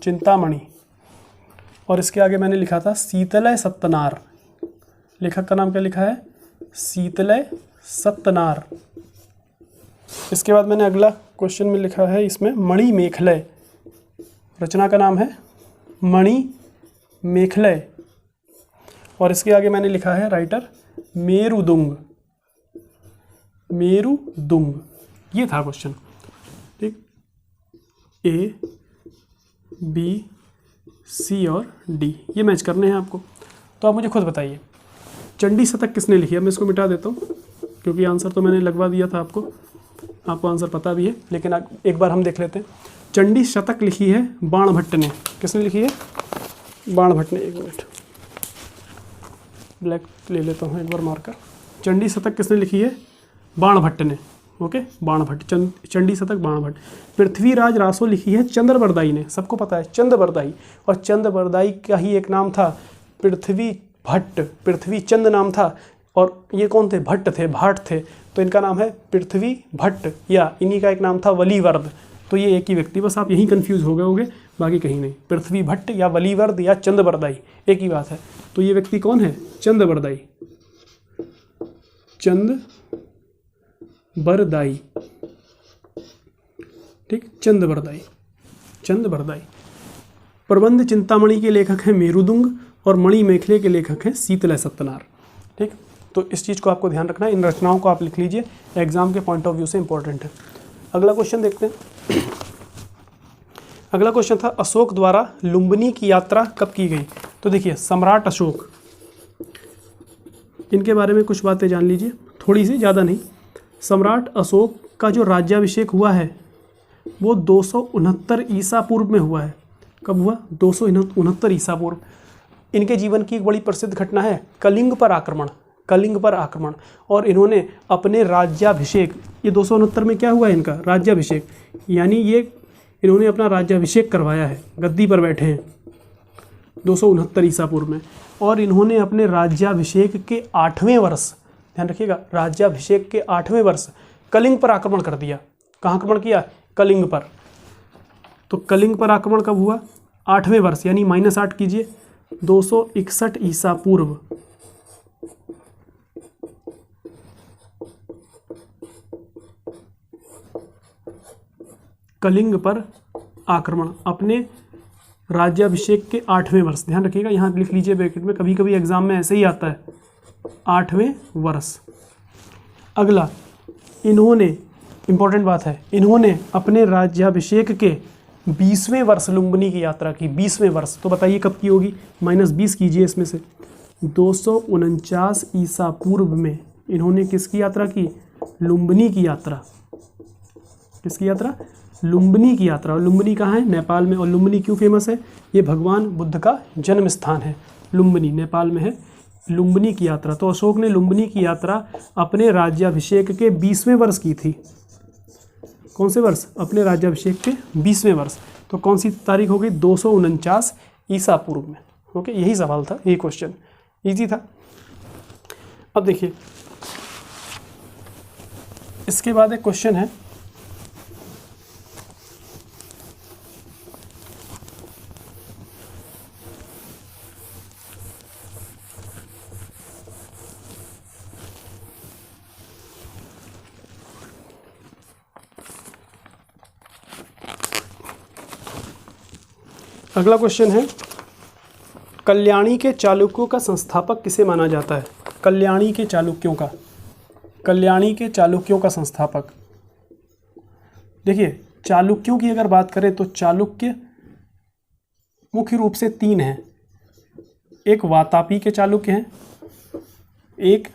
A: चिंतामणि। और इसके आगे मैंने लिखा था शीतलय सत्तनार। लेखक का नाम क्या लिखा है? शीतलय सत्तनार। इसके बाद मैंने अगला क्वेश्चन में लिखा है इसमें मणि मेखलय। रचना का नाम है मणि मेखलय। और इसके आगे मैंने लिखा है राइटर मेरुदुंग। मेरुदुंग। ये था क्वेश्चन, ठीक। ए, बी, सी और डी ये मैच करने हैं आपको। तो आप मुझे खुद बताइए चंडी शतक किसने लिखी है? मैं इसको मिटा देता हूँ क्योंकि आंसर तो मैंने लगवा दिया था आपको आंसर पता भी है, लेकिन एक बार हम देख लेते हैं। चंडी शतक लिखी है बाणभट्ट ने। किसने लिखी है? बाणभट्ट ने। एक मिनट, ब्लैक ले लेता हूँ एक बार मार्कर। चंडी शतक किसने लिखी है? बाणभट्ट ने। ओके, बाणभट्ट। चंडी शतक बाणभट्ट। पृथ्वीराज रासो लिखी है चंद्रबरदाई ने। सबको पता है चंद्रबरदाई, और चंद्रबरदाई का ही एक नाम था भट्ट, पृथ्वी चंद नाम था, और ये कौन थे? भट्ट थे, भाट थे, तो इनका नाम है पृथ्वी भट्ट, या इन्हीं का एक नाम था वलीवर्द। तो ये एक ही व्यक्ति, बस आप यहीं कंफ्यूज हो गए होंगे, बाकी कहीं नहीं। पृथ्वी भट्ट या वलीवर्द या चंदबरदाई, एक ही बात है। तो ये व्यक्ति कौन है? चंदबरदाई, चंदबरदाई, ठीक, चंदबरदाई, चंदबरदाई। प्रबंध चिंतामणि के लेखक हैं मेरुदुंग, और मणि मेखले के लेखक हैं शीतलय सत्यनार। ठीक, तो इस चीज़ को आपको ध्यान रखना है, इन रचनाओं को आप लिख लीजिए, एग्जाम के पॉइंट ऑफ व्यू से इंपॉर्टेंट है। अगला क्वेश्चन देखते हैं। अगला क्वेश्चन था अशोक द्वारा लुम्बिनी की यात्रा कब की गई? तो देखिए, सम्राट अशोक, इनके बारे में कुछ बातें जान लीजिए, थोड़ी सी, ज़्यादा नहीं। सम्राट अशोक का जो राज्याभिषेक हुआ है वो 269 ईसा पूर्व में हुआ है। कब हुआ? 269 ईसा पूर्व। इनके जीवन की एक बड़ी प्रसिद्ध घटना है कलिंग पर आक्रमण, कलिंग पर आक्रमण। और इन्होंने अपने राज्याभिषेक, ये 269 में क्या हुआ है इनका? राज्याभिषेक, यानी ये इन्होंने अपना राज्याभिषेक करवाया है, गद्दी पर बैठे हैं 269 ईसा पूर्व में। और इन्होंने अपने राज्याभिषेक के 8वें वर्ष, ध्यान रखिएगा, राज्याभिषेक के 8वें वर्ष कलिंग पर आक्रमण कर दिया। कहाँ आक्रमण किया? कलिंग पर। तो कलिंग पर आक्रमण कब हुआ? 8वें वर्ष, यानी -8 कीजिए, 261 ईसा पूर्व। कलिंग पर आक्रमण अपने राज्याभिषेक के 8वें वर्ष, ध्यान रखिएगा, यहाँ लिख लीजिए ब्रैकेट में, कभी कभी एग्जाम में ऐसे ही आता है, 8वें वर्ष। अगला, इन्होंने, इंपॉर्टेंट बात है, इन्होंने अपने राज्याभिषेक के 20वें वर्ष लुम्बिनी की यात्रा की। 20वें वर्ष, तो बताइए कब की होगी? -20 कीजिए इसमें से। 249 ईसा पूर्व में इन्होंने किसकी यात्रा की? लुम्बिनी की यात्रा। किसकी यात्रा? लुम्बिनी की यात्रा। और लुम्बिनी कहाँ है? नेपाल में। और लुम्बिनी क्यों फेमस है? ये भगवान बुद्ध का जन्म स्थान है। लुम्बिनी नेपाल में है। लुम्बिनी की यात्रा, तो अशोक ने लुम्बिनी की यात्रा अपने राज्याभिषेक के 20वें वर्ष की थी। कौन से वर्ष? अपने राज्याभिषेक के 20वें वर्ष। तो कौन सी तारीख हो गई? 249 ईसा पूर्व में। ओके, यही सवाल था, यही क्वेश्चन इजी था। अब देखिए, इसके बाद एक क्वेश्चन है, अगला क्वेश्चन है, कल्याणी के चालुक्यों का संस्थापक किसे माना जाता है? कल्याणी के चालुक्यों का, कल्याणी के चालुक्यों का संस्थापक। देखिए, चालुक्यों की अगर बात करें तो चालुक्य मुख्य रूप से 3 हैं। एक वातापी के चालुक्य हैं, एक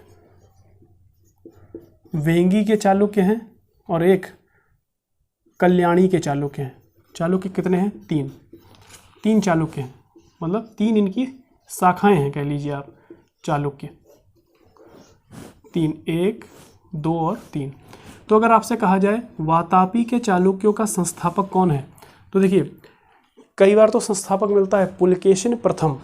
A: वेंगी के चालुक्य हैं, और एक कल्याणी के चालुक्य हैं। चालुक्य कितने हैं? 3 चालुक्य हैं, मतलब 3 इनकी शाखाएं हैं, कह लीजिए आप, चालुक्य 3, 1, 2 और 3। तो अगर आपसे कहा जाए वातापी के चालुक्यों का संस्थापक कौन है, तो देखिए, कई बार तो संस्थापक मिलता है पुलकेशिन प्रथम।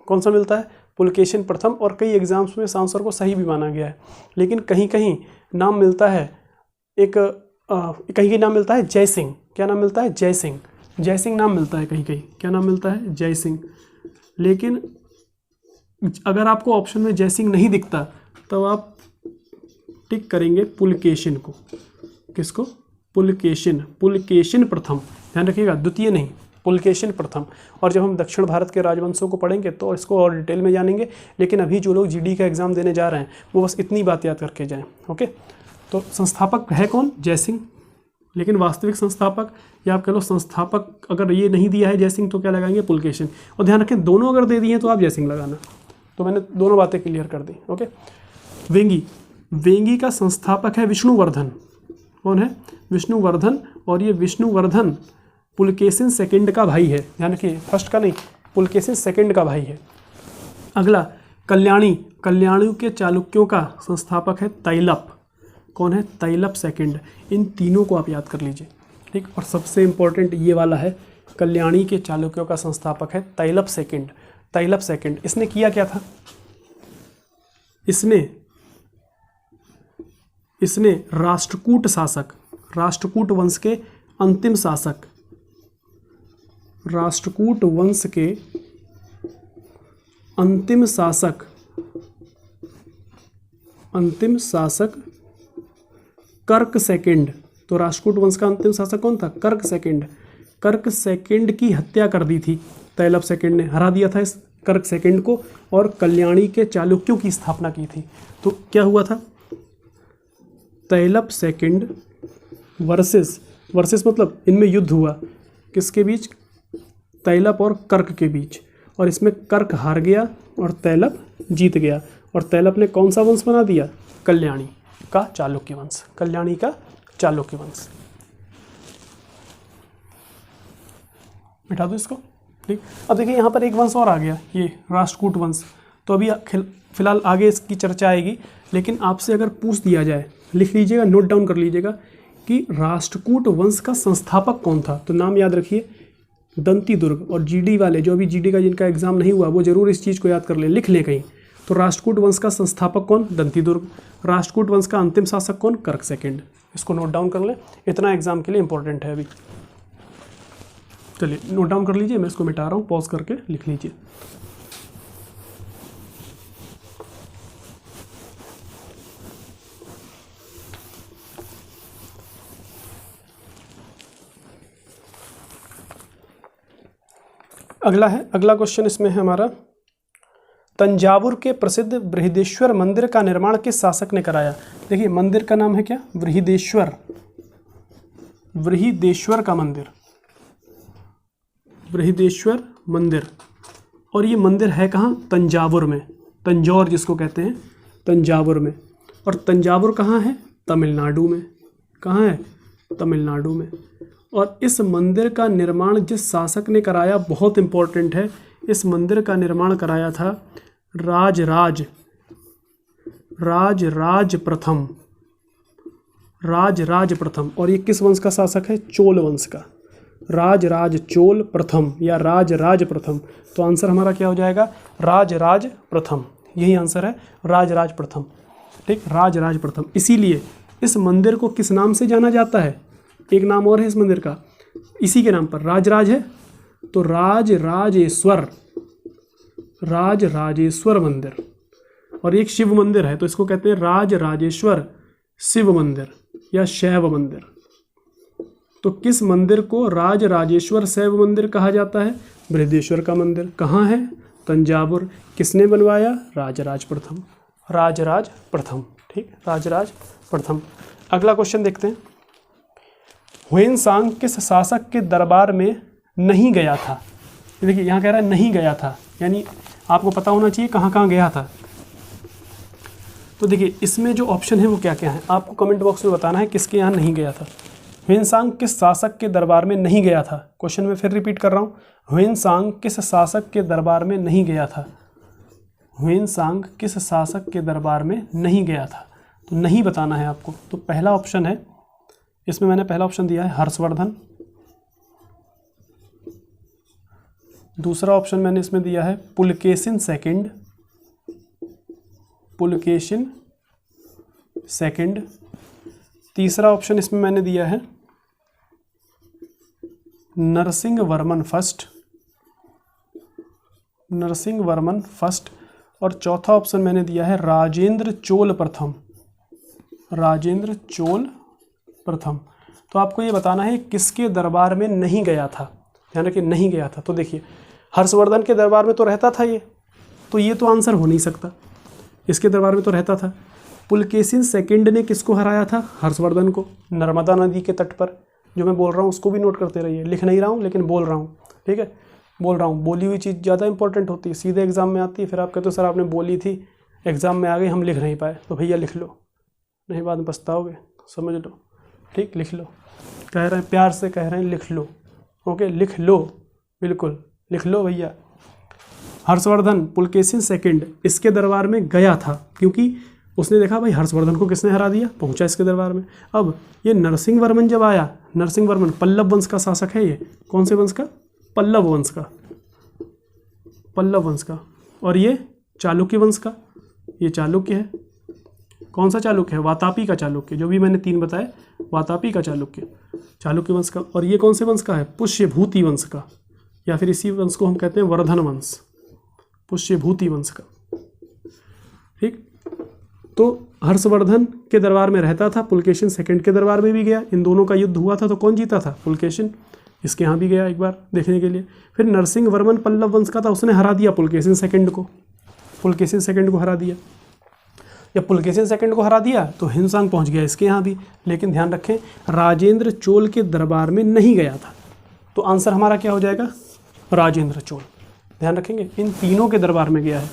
A: कौन सा मिलता है? पुलकेशिन प्रथम। और कई एग्जाम्स में इस आंसर को सही भी माना गया है, लेकिन कहीं कहीं नाम मिलता है एक, कहीं कहीं नाम मिलता है जय सिंह। क्या नाम मिलता है? जय सिंह। जय सिंह नाम मिलता है कहीं कहीं। क्या नाम मिलता है? जय सिंह। लेकिन अगर आपको ऑप्शन में जय सिंह नहीं दिखता तो आप टिक करेंगे पुलकेशिन को। किसको? पुलकेशिन। पुलकेशिन प्रथम, ध्यान रखिएगा, द्वितीय नहीं, पुलकेशिन प्रथम। और जब हम दक्षिण भारत के राजवंशों को पढ़ेंगे तो इसको और डिटेल में जानेंगे, लेकिन अभी जो लोग जीडी का एग्जाम देने जा रहे हैं वो बस इतनी बात याद करके जाएं। ओके, तो संस्थापक है कौन? जय सिंह। लेकिन वास्तविक संस्थापक, या आप कह लो संस्थापक, अगर ये नहीं दिया है जय सिंह तो क्या लगाएंगे? पुलकेशिन। और ध्यान रखें, दोनों अगर दे दिए तो आप जय सिंह लगाना। तो मैंने दोनों बातें क्लियर कर दी। ओके, वेंगी, वेंगी का संस्थापक है विष्णुवर्धन। कौन है? विष्णुवर्धन। और ये विष्णुवर्धन पुलकेशिन सेकंड का भाई है। ध्यान रखिए, फर्स्ट का नहीं, पुलकेशिन सेकंड का भाई है। अगला, कल्याणी, कल्याणी के चालुक्यों का संस्थापक है तैलप। कौन है? तैलप सेकंड। इन तीनों को आप याद कर लीजिए, ठीक। और सबसे इंपॉर्टेंट ये वाला है, कल्याणी के चालुक्यों का संस्थापक है तैलप सेकंड। तैलप सेकंड, इसने किया क्या था? इसने राष्ट्रकूट शासक, राष्ट्रकूट वंश के अंतिम शासक, राष्ट्रकूट वंश के अंतिम शासक कर्क सेकंड। तो राष्ट्रकूट वंश का अंतिम शासक कौन था? कर्क सेकंड। कर्क सेकंड की हत्या कर दी थी तैलब सेकंड ने, हरा दिया था इस कर्क सेकंड को और कल्याणी के चालुक्यों की स्थापना की थी। तो क्या हुआ था? तैलब सेकंड वर्सेस मतलब इनमें युद्ध हुआ, किसके बीच? तैलब और कर्क के बीच, और इसमें कर्क हार गया और तैलब जीत गया। और तैलब ने कौन सा वंश बना दिया? कल्याणी का चालुक्य वंश, कल्याणी का चालुक्य वंश। मिटा दो इसको, ठीक। अब देखिए यहाँ पर एक वंश और आ गया, ये राष्ट्रकूट वंश। तो अभी फिलहाल आगे इसकी चर्चा आएगी, लेकिन आपसे अगर पूछ दिया जाए, लिख लीजिएगा, नोट डाउन कर लीजिएगा कि राष्ट्रकूट वंश का संस्थापक कौन था, तो नाम याद रखिए दंतीदुर्ग। और जीडी वाले, जो अभी जीडी का जिनका एग्जाम नहीं हुआ, वो जरूर इस चीज़ को याद कर ले, लिख लें कहीं। तो राष्ट्रकूट वंश का संस्थापक कौन? दंतीदुर्ग। राष्ट्रकूट वंश का अंतिम शासक कौन? कर्क सेकंड। इसको नोट डाउन कर लें, इतना एग्जाम के लिए इंपॉर्टेंट है अभी। चलिए नोट डाउन कर लीजिए, मैं इसको मिटा रहा हूँ, पॉज करके लिख लीजिए। अगला क्वेश्चन इसमें है हमारा, तंजावुर के प्रसिद्ध बृहदेश्वर मंदिर का निर्माण किस शासक ने कराया? देखिए मंदिर का नाम है क्या? बृहदेश्वर का मंदिर, बृहदेश्वर मंदिर। और ये मंदिर है कहाँ? तंजावुर में, तंजौर जिसको कहते हैं, तंजावुर में। और तंजावुर कहाँ है? तमिलनाडु में। कहाँ है? तमिलनाडु में। और इस मंदिर का निर्माण जिस शासक ने कराया बहुत इम्पोर्टेंट है, इस मंदिर का निर्माण कराया था राजराज प्रथम। और ये किस वंश का शासक है? चोल वंश का, राजराज चोल प्रथम या राजराज प्रथम। तो आंसर हमारा क्या हो जाएगा? राजराज प्रथम। यही आंसर है, राजराज प्रथम, ठीक, राजराज प्रथम। इसीलिए इस मंदिर को किस नाम से जाना जाता है? एक नाम और है इस मंदिर का, इसी के नाम पर, राजराज है तो राजराजेश्वर मंदिर। और एक शिव मंदिर है तो इसको कहते हैं राजराजेश्वर शिव मंदिर या शैव मंदिर। तो किस मंदिर को राजराजेश्वर शैव मंदिर कहा जाता है? बृहदेश्वर का मंदिर। कहाँ है? तंजावुर। किसने बनवाया? राजराज प्रथम, ठीक, राजराज प्रथम। अगला क्वेश्चन देखते हैं, ह्वेनसांग किस शासक के दरबार में नहीं गया था? देखिए यहाँ कह रहा है नहीं गया था, यानी आपको पता होना चाहिए कहाँ कहाँ गया था। तो देखिए इसमें जो ऑप्शन है वो क्या क्या है, आपको कमेंट बॉक्स में बताना है किसके यहाँ नहीं गया था। ह्वेनसांग किस शासक के दरबार में नहीं गया था? क्वेश्चन में फिर रिपीट कर रहा हूँ, ह्वेनसांग किस शासक के दरबार में नहीं गया था? ह्वेनसांग किस शासक के दरबार में नहीं गया था? तो नहीं बताना है आपको। तो पहला ऑप्शन है, इसमें मैंने पहला ऑप्शन दिया है हर्षवर्धन। दूसरा ऑप्शन मैंने इसमें दिया है पुलकेशिन सेकंड। तीसरा ऑप्शन इसमें मैंने दिया है नरसिंह वर्मन फर्स्ट। और चौथा ऑप्शन मैंने दिया है राजेंद्र चोल प्रथम। तो आपको ये बताना है किसके दरबार में नहीं गया था, ध्यान रखिए नहीं गया था। तो देखिए हर्षवर्धन के दरबार में तो रहता था ये, तो ये तो आंसर हो नहीं सकता, इसके दरबार में तो रहता था। पुलकेशिन सेकंड ने किसको हराया था? हर्षवर्धन को, नर्मदा नदी के तट पर। जो मैं बोल रहा हूँ उसको भी नोट करते रहिए, लिख नहीं रहा हूँ लेकिन बोल रहा हूँ, ठीक है, बोल रहा हूँ। बोली हुई चीज़ ज़्यादा इंपॉर्टेंट होती है, सीधे एग्जाम में आती है, फिर आप कहते हो सर आपने बोली थी, एग्जाम में आ गई, हम लिख नहीं पाए। तो भैया लिख लो, नहीं बाद में पछताओगे, समझ लो, ठीक, लिख लो। कह रहे हैं, प्यार से कह रहे हैं लिख लो, ओके, लिख लो, बिल्कुल लिख लो भैया। हर्षवर्धन पुलकेशिन सेकंड इसके दरबार में गया था, क्योंकि उसने देखा भाई हर्षवर्धन को किसने हरा दिया, पहुंचा इसके दरबार में। अब ये नरसिंह वर्मन जब आया, नरसिंह वर्मन पल्लव वंश का शासक है, ये कौन से वंश का? पल्लव वंश का, और ये चालुक्य वंश का। ये चालुक्य है। कौन सा चालुक्य है? वातापी का चालुक्य, जो भी मैंने 3 बताए, वातापी का चालुक्य, चालुक्य वंश का। और ये कौन से वंश का है? पुष्यभूति वंश का, या फिर इसी वंश को हम कहते हैं वर्धन वंश, पुष्यभूति वंश का। ठीक, तो हर्षवर्धन के दरबार में रहता था, पुलकेशिन सेकंड के दरबार में भी गया। इन दोनों का युद्ध हुआ था तो कौन जीता था? पुलकेशिन। इसके यहाँ भी गया एक बार देखने के लिए। फिर नरसिंह वर्मन पल्लव वंश का था, उसने हरा दिया पुलकेशिन सेकंड को, पुलकेशिन सेकंड को हरा दिया। जब पुलकेशिन सेकंड को हरा दिया तो हिमसांग पहुंच गया इसके यहाँ भी। लेकिन ध्यान रखें, राजेंद्र चोल के दरबार में नहीं गया था। तो आंसर हमारा क्या हो जाएगा? राजेंद्र चोल। ध्यान रखेंगे, इन तीनों के दरबार में गया है।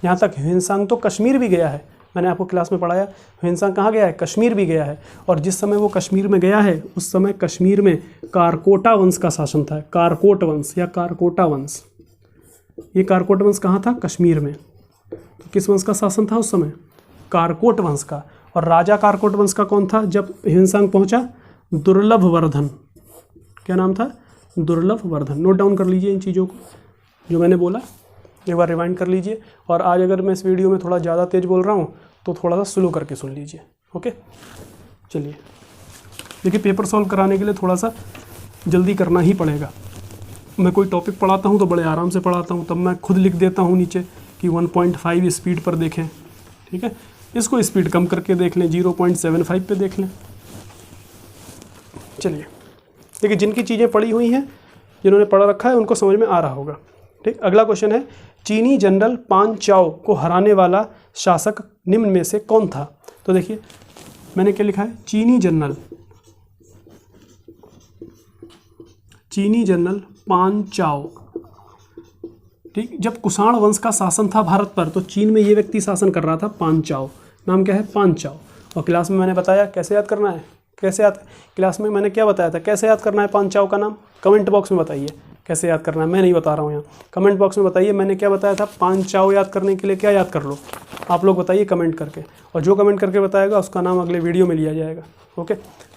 A: यहाँ तक हिमसांग तो कश्मीर भी गया है, मैंने आपको क्लास में पढ़ाया। हिमसांग कहाँ गया है? कश्मीर भी गया है। और जिस समय वो कश्मीर में गया है उस समय कश्मीर में कारकोटा वंश का शासन था, कारकोट वंश या कारकोटा वंश। ये कारकोट वंश कहाँ था? कश्मीर में। तो किस वंश का शासन था उस समय? कारकोट वंश का। और राजा कारकोट वंश का कौन था जब हिमसांग पहुंचा? दुर्लभ वर्धन। क्या नाम था? दुर्लभ वर्धन। नोट डाउन कर लीजिए इन चीज़ों को जो मैंने बोला, एक बार रिवाइंड कर लीजिए। और आज अगर मैं इस वीडियो में थोड़ा ज़्यादा तेज बोल रहा हूँ तो थोड़ा सा स्लो करके सुन लीजिए। ओके, चलिए। देखिए, पेपर सॉल्व कराने के लिए थोड़ा सा जल्दी करना ही पड़ेगा। मैं कोई टॉपिक पढ़ाता हूँ तो बड़े आराम से पढ़ाता हूँ, तब मैं खुद लिख देता हूँ नीचे कि 1.5 स्पीड पर देखें। ठीक है, इसको स्पीड कम करके देख लें, 0.75 पे देख लें। चलिए, देखिए, जिनकी चीज़ें पढ़ी हुई हैं, जिन्होंने पढ़ा रखा है, उनको समझ में आ रहा होगा। ठीक, अगला क्वेश्चन है, चीनी जनरल पान चाओ को हराने वाला शासक निम्न में से कौन था? तो देखिए, मैंने क्या लिखा है? चीनी जनरल पान चाओ। ठीक, जब कुषाण वंश का शासन था भारत पर तो चीन में ये व्यक्ति शासन कर रहा था, पान चाओ। नाम क्या है? पान चाओ। और क्लास में मैंने बताया कैसे याद करना है, क्लास में मैंने क्या बताया था, कैसे याद करना है पान चाओ का नाम? कमेंट बॉक्स में बताइए कैसे याद करना है। मैं नहीं बता रहा हूँ यहाँ, कमेंट बॉक्स में बताइए मैंने क्या बताया था। पान चाओ याद करने के लिए क्या याद कर लो, आप लोग बताइए कमेंट करके। और जो कमेंट करके बताएगा उसका नाम अगले वीडियो में लिया जाएगा। ओके,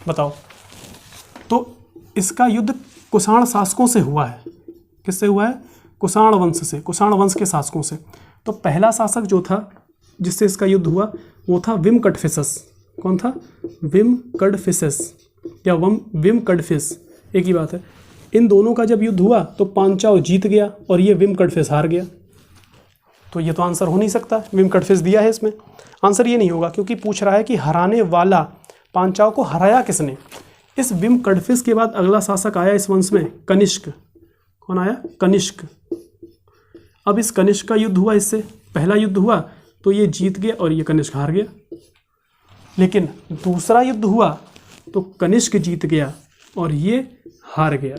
A: बताओ। तो इसका युद्ध कुषाण शासकों से हुआ है। किससे हुआ है? कुषाण वंश से, कुषाण वंश के शासकों से। तो पहला शासक जो था जिससे इसका युद्ध हुआ वो था विमकटफिसस। कौन था? विमकटफिसस या विमकटफिस, एक ही बात है। इन दोनों का जब युद्ध हुआ तो पांचाल जीत गया और ये विमकटफिस हार गया। तो ये तो आंसर हो नहीं सकता, विमकटफिस दिया है इसमें, आंसर ये नहीं होगा, क्योंकि पूछ रहा है कि हराने वाला, पांचाल को हराया किसने। इस विमकटफिस के बाद अगला शासक आया इस वंश में, कनिष्क। कौन आया? कनिष्क। अब इस कनिष्क का युद्ध हुआ, इससे पहला युद्ध हुआ तो ये जीत गया और ये कनिष्क हार गया। लेकिन दूसरा युद्ध हुआ तो कनिष्क जीत गया और ये हार गया।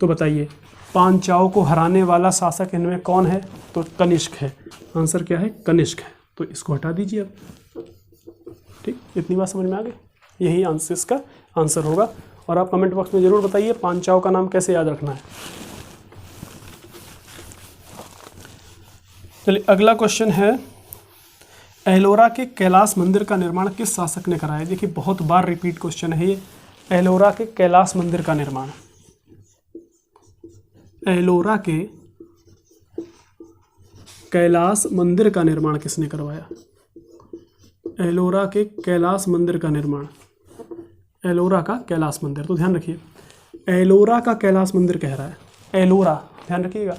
A: तो बताइए पांचाल को हराने वाला शासक इनमें कौन है? तो कनिष्क है। आंसर क्या है? कनिष्क है। तो इसको हटा दीजिए अब। ठीक, इतनी बात समझ में आ गई? यही आंसर, इसका आंसर होगा। और आप कमेंट बॉक्स में ज़रूर बताइए पांचाल का नाम कैसे याद रखना है। चलिए, अगला क्वेश्चन है, एलोरा के कैलाश मंदिर का निर्माण किस शासक ने कराया? देखिए, बहुत बार रिपीट क्वेश्चन है ये। एलोरा के कैलाश मंदिर का निर्माण, एलोरा के कैलाश मंदिर का निर्माण किसने करवाया? एलोरा के कैलाश मंदिर का निर्माण, एलोरा का कैलाश मंदिर। तो ध्यान रखिए, एलोरा का कैलाश मंदिर कह रहा है, एलोरा, ध्यान रखिएगा,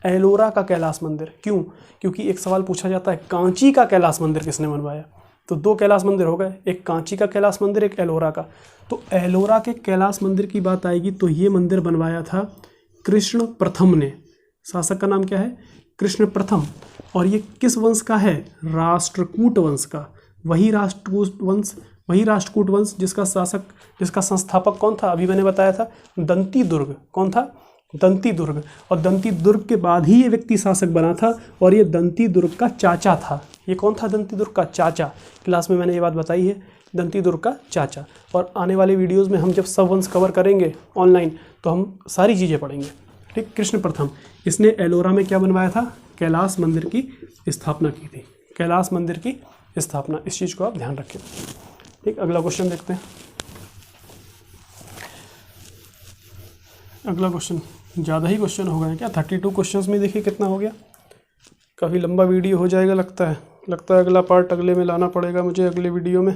A: एलोरा का कैलाश मंदिर। क्यों? क्योंकि एक सवाल पूछा जाता है कांची का कैलाश मंदिर किसने बनवाया? तो 2 कैलाश मंदिर हो गए, एक कांची का कैलाश मंदिर, एक एलोरा का। तो एलोरा के कैलाश मंदिर की बात आएगी तो ये मंदिर बनवाया था कृष्ण प्रथम ने। शासक का नाम क्या है? कृष्ण प्रथम। और ये किस वंश का है? राष्ट्रकूट वंश का। वही राष्ट्रकूट वंश जिसका शासक, जिसका संस्थापक कौन था? अभी मैंने बताया था, दंती दुर्ग। कौन था? दंती दुर्ग। और दंती दुर्ग के बाद ही ये व्यक्ति शासक बना था और ये दंती दुर्ग का चाचा था। ये कौन था? दंती दुर्ग का चाचा। क्लास में मैंने ये बात बताई है, दंती दुर्ग का चाचा। और आने वाले वीडियोस में हम जब सब वंश कवर करेंगे ऑनलाइन तो हम सारी चीज़ें पढ़ेंगे। ठीक, कृष्ण प्रथम, इसने एलोरा में क्या बनवाया था? कैलाश मंदिर की स्थापना की थी, कैलाश मंदिर की स्थापना। इस चीज़ को आप ध्यान रखें। ठीक, अगला क्वेश्चन देखते हैं। अगला क्वेश्चन ज़्यादा ही क्वेश्चन हो गए क्या? 32 क्वेश्चंस में देखिए कितना हो गया, काफ़ी लंबा वीडियो हो जाएगा लगता है। लगता है अगला पार्ट अगले में लाना पड़ेगा मुझे, अगले वीडियो में।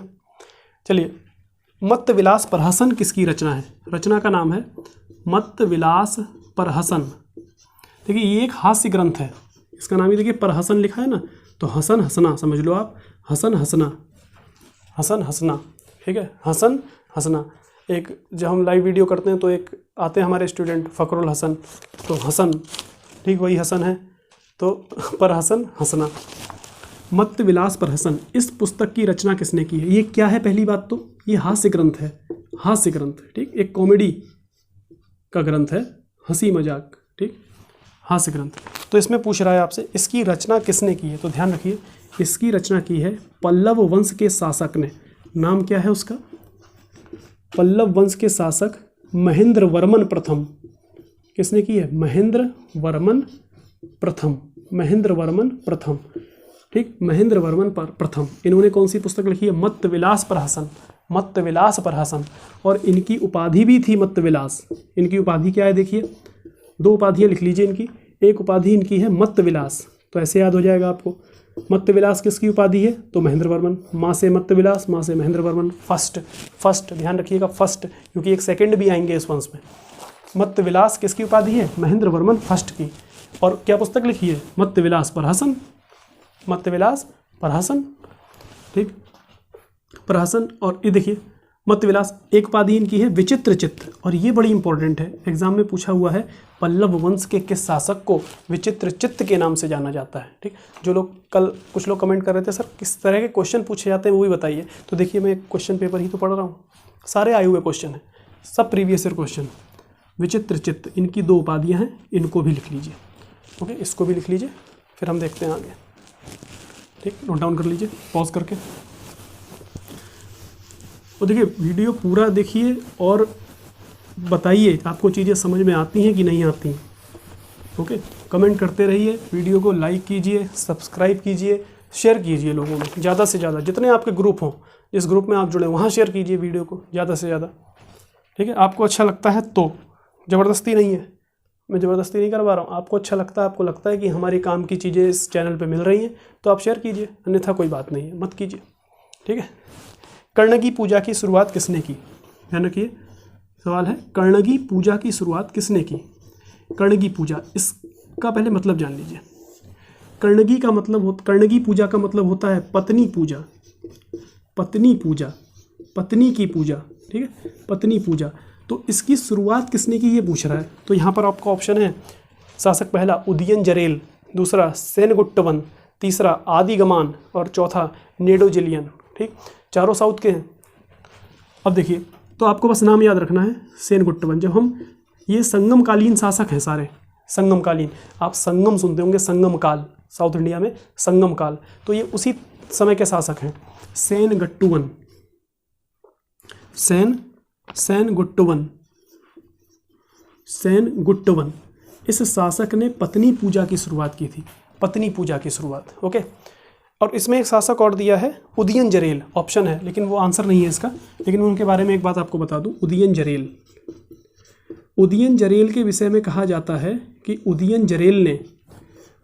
A: चलिए, मत्त विलास प्रहसन किसकी रचना है? रचना का नाम है मत्त विलास प्रहसन। देखिए ये एक हास्य ग्रंथ है, इसका नाम ही देखिए प्रहसन लिखा है ना, तो हसन हंसना समझ लो आप, हसन हंसना, हसन हंसना, ठीक है, हसन हंसना। एक जब हम लाइव वीडियो करते हैं तो एक आते हैं हमारे स्टूडेंट फ़खरुल हसन, तो हसन, ठीक वही हसन है, तो प्रहसन हंसना। मत्त विलास प्रहसन, इस पुस्तक की रचना किसने की है? ये क्या है? पहली बात तो ये हास्य ग्रंथ है, हास्य ग्रंथ, ठीक, एक कॉमेडी का ग्रंथ है, हंसी मजाक, ठीक, हास्य ग्रंथ। तो इसमें पूछ रहा है आपसे इसकी रचना किसने की है, तो ध्यान रखिए इसकी रचना की है पल्लव वंश के शासक ने। नाम क्या है उसका? पल्लव वंश के शासक महेंद्र वर्मन प्रथम। किसने की है? महेंद्र वर्मन प्रथम, महेंद्र वर्मन प्रथम, ठीक, महेंद्र वर्मन प्रथम। इन्होंने कौन सी पुस्तक लिखी है? मत्त विलास प्रहसन, मत्त विलास प्रहसन। और इनकी उपाधि भी थी मत्त विलास। इनकी उपाधि क्या है? देखिए, दो उपाधियाँ लिख लीजिए इनकी। एक उपाधि इनकी है मत्त विलास, तो ऐसे याद हो जाएगा आपको। मत्त विलास किसकी उपाधि है? तो महेंद्र वर्मन, माँ से मत्त विलास, माँ से महेंद्र वर्मन, फर्स्ट, फर्स्ट ध्यान रखिएगा, फर्स्ट, क्योंकि एक सेकंड भी आएंगे इस वंश में। मत्त विलास किसकी उपाधि है? महेंद्र वर्मन फर्स्ट की। और क्या पुस्तक लिखी है? मत्त विलास प्रहसन, मत्त विलास प्रहसन, ठीक, प्रहसन। और ये देखिए मत्त विलास, एक उपाधि इनकी है विचित्र चित्त, और ये बड़ी इंपॉर्टेंट है, एग्जाम में पूछा हुआ है। पल्लव वंश के किस शासक को विचित्र चित्त के नाम से जाना जाता है? ठीक, जो लोग कल कुछ लोग कमेंट कर रहे थे सर किस तरह के क्वेश्चन पूछे जाते हैं वो भी बताइए। तो देखिए मैं क्वेश्चन पेपर ही तो पढ़ रहा हूँ, सारे आए हुए क्वेश्चन हैं, सब प्रीवियस ईयर क्वेश्चन। विचित्र चित्त, इनकी दो उपाधियाँ हैं, इनको भी लिख लीजिए, ओके, इसको भी लिख लीजिए, फिर हम देखते हैं आगे, ठीक, नोट डाउन कर लीजिए पॉज करके। तो देखिए वीडियो पूरा देखिए और बताइए आपको चीज़ें समझ में आती हैं कि नहीं आती हैं, ओके। कमेंट करते रहिए, वीडियो को लाइक कीजिए, सब्सक्राइब कीजिए, शेयर कीजिए लोगों में ज़्यादा से ज़्यादा, जितने आपके ग्रुप हों, जिस ग्रुप में आप जुड़े वहाँ शेयर कीजिए वीडियो को ज़्यादा से ज़्यादा, ठीक है। आपको अच्छा लगता है तो, ज़बरदस्ती नहीं है, मैं ज़बरदस्ती नहीं करवा रहा हूँ, आपको अच्छा लगता है, आपको लगता है कि हमारी काम की चीज़ें इस चैनल पर मिल रही हैं तो आप शेयर कीजिए, अन्यथा कोई बात नहीं है, मत कीजिए, ठीक है। कर्णगी पूजा की शुरुआत किसने की? ध्यान रखिए सवाल है, कर्णगी पूजा की शुरुआत किसने की? कर्णगी पूजा, इसका पहले मतलब जान लीजिए। कर्णगी का मतलब कर्णगी पूजा का मतलब होता है पत्नी पूजा, पत्नी पूजा, पत्नी की पूजा, ठीक है, पत्नी पूजा। तो इसकी शुरुआत किसने की ये पूछ रहा है। तो यहाँ पर आपका ऑप्शन है शासक पहला उदयन जरेल, दूसरा सेनगुट्टवन, तीसरा आदिगमान और चौथा नेडोजिलियन, ठीक, चारों साउथ के हैं। अब देखिए तो आपको बस नाम याद रखना है सेनगुट्टवन। जब हम ये संगमकालीन शासक हैं सारे, संगमकालीन, आप संगम सुनते होंगे, संगम काल, साउथ इंडिया में संगम काल, तो ये उसी समय के शासक हैं। सेनगट्टुवन, सेनगुट्टवन, सेनगुट्टवन, इस शासक ने पत्नी पूजा की शुरुआत की थी, पत्नी पूजा की शुरुआत, ओके। और इसमें एक शासक और दिया है उदयन जरेल, ऑप्शन है लेकिन वो आंसर नहीं है इसका, लेकिन उनके बारे में एक बात आपको बता दूं, उदयन जरेल, उदयन जरेल के विषय में कहा जाता है कि उदयन जरेल ने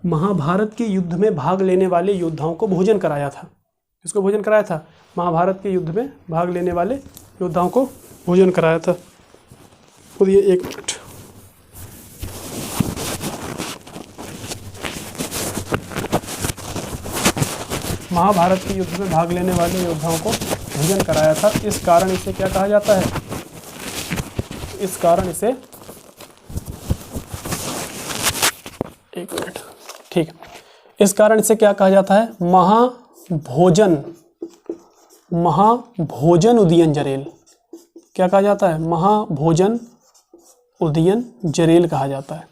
A: महाभारत के युद्ध में भाग लेने वाले योद्धाओं को भोजन कराया था। किसको भोजन कराया था? महाभारत के युद्ध में भाग लेने वाले योद्धाओं को भोजन कराया था। खुद ये एक मिनट, महाभारत के युद्ध में भाग लेने वाले योद्धाओं को भोजन कराया था। इस कारण इसे क्या कहा जाता है? इस कारण इसे, एक मिनट, ठीक, इस कारण इसे क्या कहा जाता है? महाभोजन, महाभोजन उदयन जरेल। क्या कहा जाता है? महाभोजन उदयन जरेल कहा जाता है।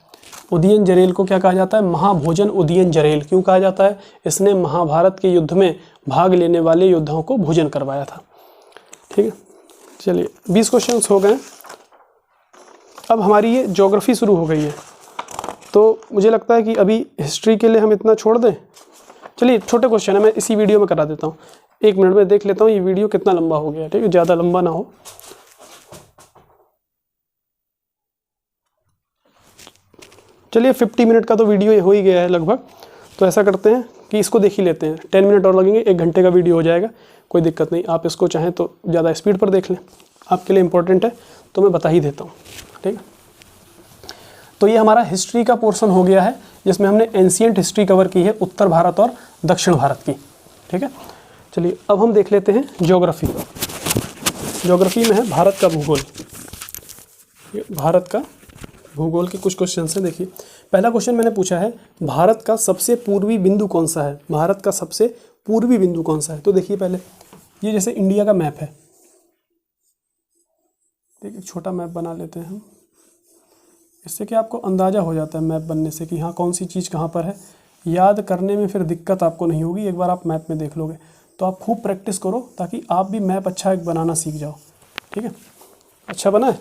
A: उदयन जरेल को क्या कहा जाता है? महाभोजन उदयन जरेल। क्यों कहा जाता है? इसने महाभारत के युद्ध में भाग लेने वाले योद्धाओं को भोजन करवाया था, ठीक है। चलिए 20 क्वेश्चंस हो गए। अब हमारी ये ज्योग्राफी शुरू हो गई है, तो मुझे लगता है कि अभी हिस्ट्री के लिए हम इतना छोड़ दें। चलिए छोटे क्वेश्चन है, मैं इसी वीडियो में करा देता हूँ, 1 मिनट में देख लेता हूँ ये वीडियो कितना लंबा हो गया, ठीक है, ज़्यादा लंबा ना हो। चलिए 50 मिनट का तो वीडियो हो ही गया है लगभग, तो ऐसा करते हैं कि इसको देख ही लेते हैं, 10 मिनट और लगेंगे, 1 घंटे का वीडियो हो जाएगा, कोई दिक्कत नहीं। आप इसको चाहें तो ज़्यादा स्पीड पर देख लें, आपके लिए इंपॉर्टेंट है तो मैं बता ही देता हूँ, ठीक है। तो ये हमारा हिस्ट्री का पोर्शन हो गया है, जिसमें हमने एंशिएंट हिस्ट्री कवर की है, उत्तर भारत और दक्षिण भारत की, ठीक है। चलिए अब हम देख लेते हैं ज्योग्राफी। ज्योग्राफी में है भारत का भूगोल। ये भारत का भूगोल के कुछ क्वेश्चन हैं, देखिए। पहला क्वेश्चन मैंने पूछा है, भारत का सबसे पूर्वी बिंदु कौन सा है? भारत का सबसे पूर्वी बिंदु कौन सा है? तो देखिए पहले, ये जैसे इंडिया का मैप है, देखिए छोटा मैप बना लेते हैं हम, इससे कि आपको अंदाज़ा हो जाता है मैप बनने से कि हाँ कौन सी चीज़ कहाँ पर है। याद करने में फिर दिक्कत आपको नहीं होगी, एक बार आप मैप में देख लोगे। तो आप खूब प्रैक्टिस करो ताकि आप भी मैप अच्छा एक बनाना सीख जाओ, ठीक है। अच्छा बना है,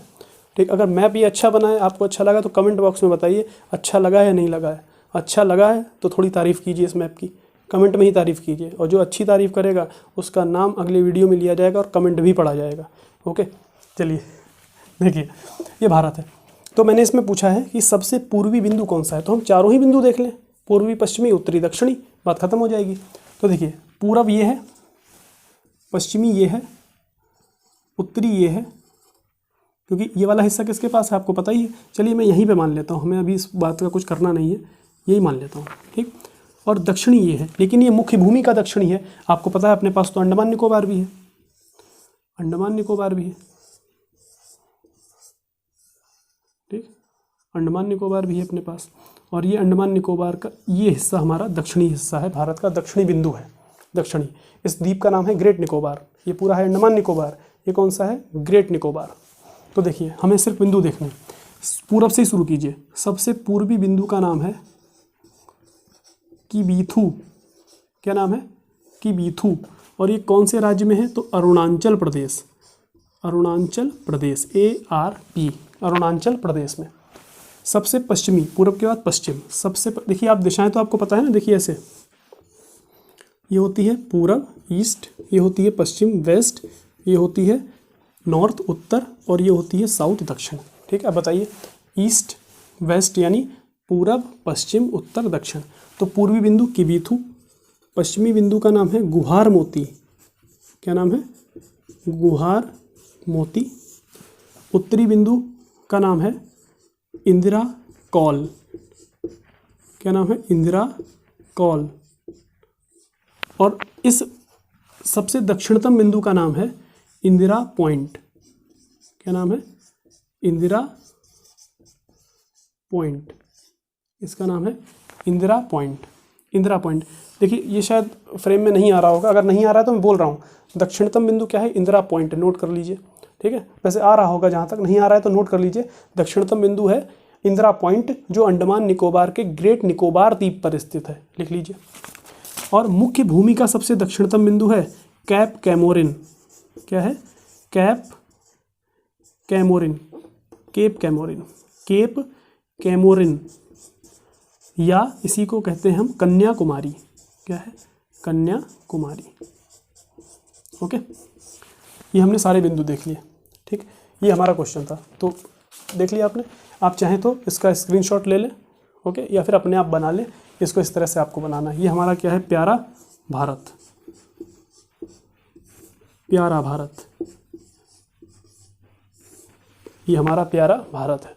A: ठीक। अगर मैप ये अच्छा बना है, आपको अच्छा लगा तो कमेंट बॉक्स में बताइए अच्छा लगा है या नहीं लगा है। अच्छा लगा है तो थोड़ी तारीफ़ कीजिए इस मैप की, कमेंट में ही तारीफ़ कीजिए, और जो अच्छी तारीफ़ करेगा उसका नाम अगले वीडियो में लिया जाएगा और कमेंट भी पढ़ा जाएगा, ओके। चलिए देखिए, ये भारत है, तो मैंने इसमें पूछा है कि सबसे पूर्वी बिंदु कौन सा है, तो हम चारों ही बिंदु देख लें, पूर्वी, पश्चिमी, उत्तरी, दक्षिणी, बात खत्म हो जाएगी। तो देखिए, पूरब ये है, पश्चिमी ये है, उत्तरी ये है, क्योंकि ये वाला हिस्सा किसके पास है आपको पता ही है। चलिए मैं यहीं पे मान लेता हूँ, हमें अभी इस बात का कुछ करना नहीं है, यही मान लेता हूँ, ठीक। और दक्षिणी ये है, लेकिन ये मुख्य भूमि का दक्षिणी है। आपको पता है अपने पास तो अंडमान निकोबार भी है, अंडमान निकोबार भी है, ठीक। अंडमान निकोबार भी है अपने पास, और ये अंडमान निकोबार का ये हिस्सा हमारा दक्षिणी हिस्सा है, भारत का दक्षिणी बिंदु है, दक्षिणी। इस द्वीप का नाम है ग्रेट निकोबार। ये पूरा है अंडमान निकोबार, ये कौन सा है? ग्रेट निकोबार। तो देखिए, हमें सिर्फ बिंदु देखने हैं, पूरब से ही शुरू कीजिए। सबसे पूर्वी बिंदु का नाम है किबीथू। क्या नाम है? किबीथू। और ये कौन से राज्य में है? तो अरुणाचल प्रदेश, अरुणाचल प्रदेश, ARP, अरुणाचल प्रदेश में। सबसे पश्चिमी, पूरब के बाद पश्चिम, सबसे देखिए आप दिशाएं तो आपको पता है ना, देखिए ऐसे, ये होती है पूरब ईस्ट, ये होती है पश्चिम वेस्ट, ये होती है नॉर्थ उत्तर, और ये होती है साउथ दक्षिण, ठीक है। अब बताइए, ईस्ट वेस्ट यानी पूरब पश्चिम उत्तर दक्षिण। तो पूर्वी बिंदु किबीथू, पश्चिमी बिंदु का नाम है गुहार मोती। क्या नाम है? गुहार मोती। उत्तरी बिंदु का नाम है इंदिरा कॉल। क्या नाम है? इंदिरा कॉल। और इस सबसे दक्षिणतम बिंदु का नाम है इंदिरा पॉइंट। क्या नाम है? इंदिरा पॉइंट। इसका नाम है इंदिरा पॉइंट, इंदिरा पॉइंट। देखिए ये शायद फ्रेम में नहीं आ रहा होगा, अगर नहीं आ रहा है तो मैं बोल रहा हूँ, दक्षिणतम बिंदु क्या है? इंदिरा पॉइंट, नोट कर लीजिए, ठीक है। वैसे आ रहा होगा, जहाँ तक नहीं आ रहा है तो नोट कर लीजिए। दक्षिणतम बिंदु है इंदिरा पॉइंट, जो अंडमान निकोबार के ग्रेट निकोबार द्वीप पर स्थित है, लिख लीजिए। और मुख्य भूमि का सबसे दक्षिणतम बिंदु है कैप कैमोरिन। क्या है? Cape Comorin, Cape Comorin, Cape Comorin, या इसी को कहते हैं हम कन्याकुमारी। क्या है? कन्याकुमारी। ओके, ये हमने सारे बिंदु देख लिए, ठीक। ये हमारा क्वेश्चन था, तो देख लिया आपने। आप चाहें तो इसका स्क्रीनशॉट ले लें, ओके, या फिर अपने आप बना लें। इसको इस तरह से आपको बनाना है। ये हमारा क्या है? प्यारा भारत, प्यारा भारत, ये हमारा प्यारा भारत है।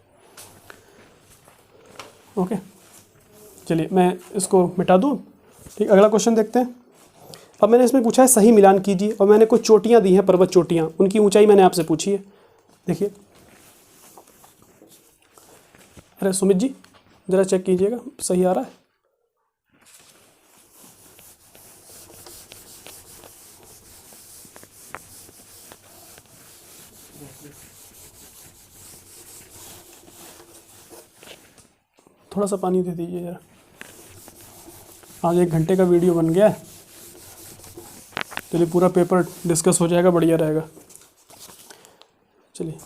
A: ओके, चलिए मैं इसको मिटा दूँ, ठीक। अगला क्वेश्चन देखते हैं। अब मैंने इसमें पूछा है सही मिलान कीजिए, और मैंने कुछ चोटियाँ दी हैं, पर्वत चोटियाँ, उनकी ऊंचाई मैंने आपसे पूछी है। देखिए, अरे सुमित जी ज़रा चेक कीजिएगा सही आ रहा है। थोड़ा सा पानी दे दीजिए ज़रा। आज 1 घंटे का वीडियो बन गया है, चलिए पूरा पेपर डिस्कस हो जाएगा, बढ़िया रहेगा। चलिए,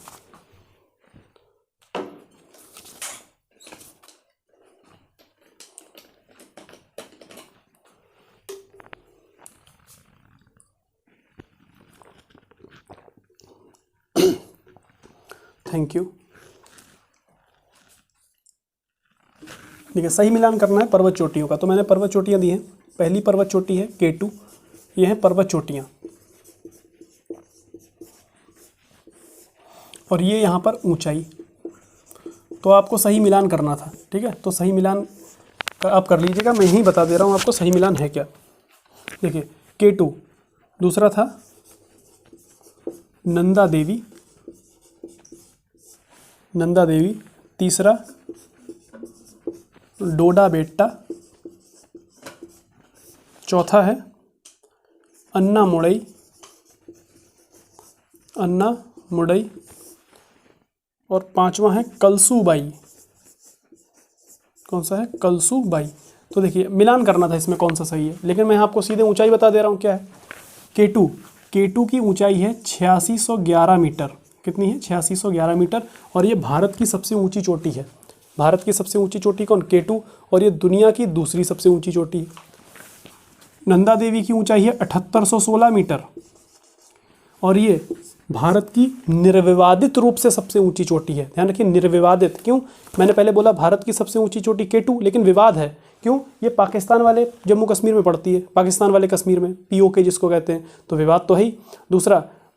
A: थैंक यू। ठीक है, सही मिलान करना है पर्वत चोटियों का, तो मैंने पर्वत चोटियाँ दी हैं। पहली पर्वत चोटी है K2, ये है पर्वत चोटियाँ, और ये यहाँ पर ऊंचाई। तो आपको सही मिलान करना था, ठीक है। तो सही मिलान आप कर लीजिएगा, मैं यही बता दे रहा हूँ आपको सही मिलान है क्या। देखिए K2, दूसरा था नंदा देवी, नंदा देवी, तीसरा डोडा बेट्टा, चौथा है अन्ना मुड़ई, अन्ना मुड़ई, और पांचवा है कलसूबाई। कौन सा है? कलसूबाई। तो देखिए मिलान करना था इसमें कौन सा सही है, लेकिन मैं आपको सीधे ऊंचाई बता दे रहा हूँ क्या है। K2, K2 की ऊंचाई है 8611 मीटर। कितनी है? 8611 मीटर, और ये भारत की सबसे ऊंची चोटी है। भारत की सबसे ऊंची चोटी कौन? K2, और ये दुनिया की दूसरी सबसे ऊंची चोटी है। नंदा देवी की ऊंचाई है 7816 मीटर, और ये भारत की निर्विवादित रूप से सबसे ऊंची चोटी है। ध्यान रखिए, निर्विवादित। क्यों? मैंने पहले बोला भारत की सबसे ऊंची चोटी K2, लेकिन विवाद है। क्यों? ये पाकिस्तान वाले जम्मू कश्मीर में पड़ती है, पाकिस्तान वाले कश्मीर में, POK जिसको कहते हैं, तो विवाद तो है ही।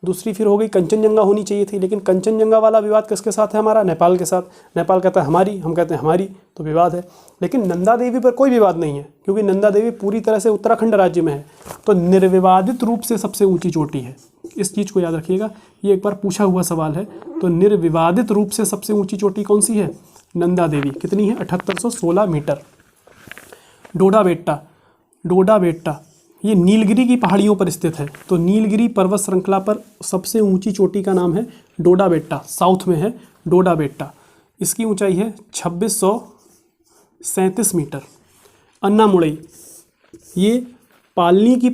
A: दूसरी फिर हो गई कंचनजंगा होनी चाहिए थी, लेकिन कंचनजंगा वाला विवाद किसके साथ है हमारा? नेपाल के साथ। नेपाल कहता है हमारी, हम कहते हैं हमारी, तो विवाद है। लेकिन नंदा देवी पर कोई विवाद नहीं है, क्योंकि नंदा देवी पूरी तरह से उत्तराखंड राज्य में है, तो निर्विवादित रूप से सबसे ऊंची चोटी है। इस चीज़ को याद रखिएगा, ये एक बार पूछा हुआ सवाल है। तो निर्विवादित रूप से सबसे ऊंची चोटी कौन सी है? नंदा देवी। कितनी है? 7816 मीटर। डोडा बेट्टा, डोडा बेट्टा ये नीलगिरी की पहाड़ियों पर स्थित है। तो नीलगिरी पर्वत श्रृंखला पर सबसे ऊंची चोटी का नाम है डोडा बेट्टा, साउथ में है डोडा बेट्टा। इसकी ऊंचाई है 2637 मीटर। अन्नामुड़ई ये पालनी की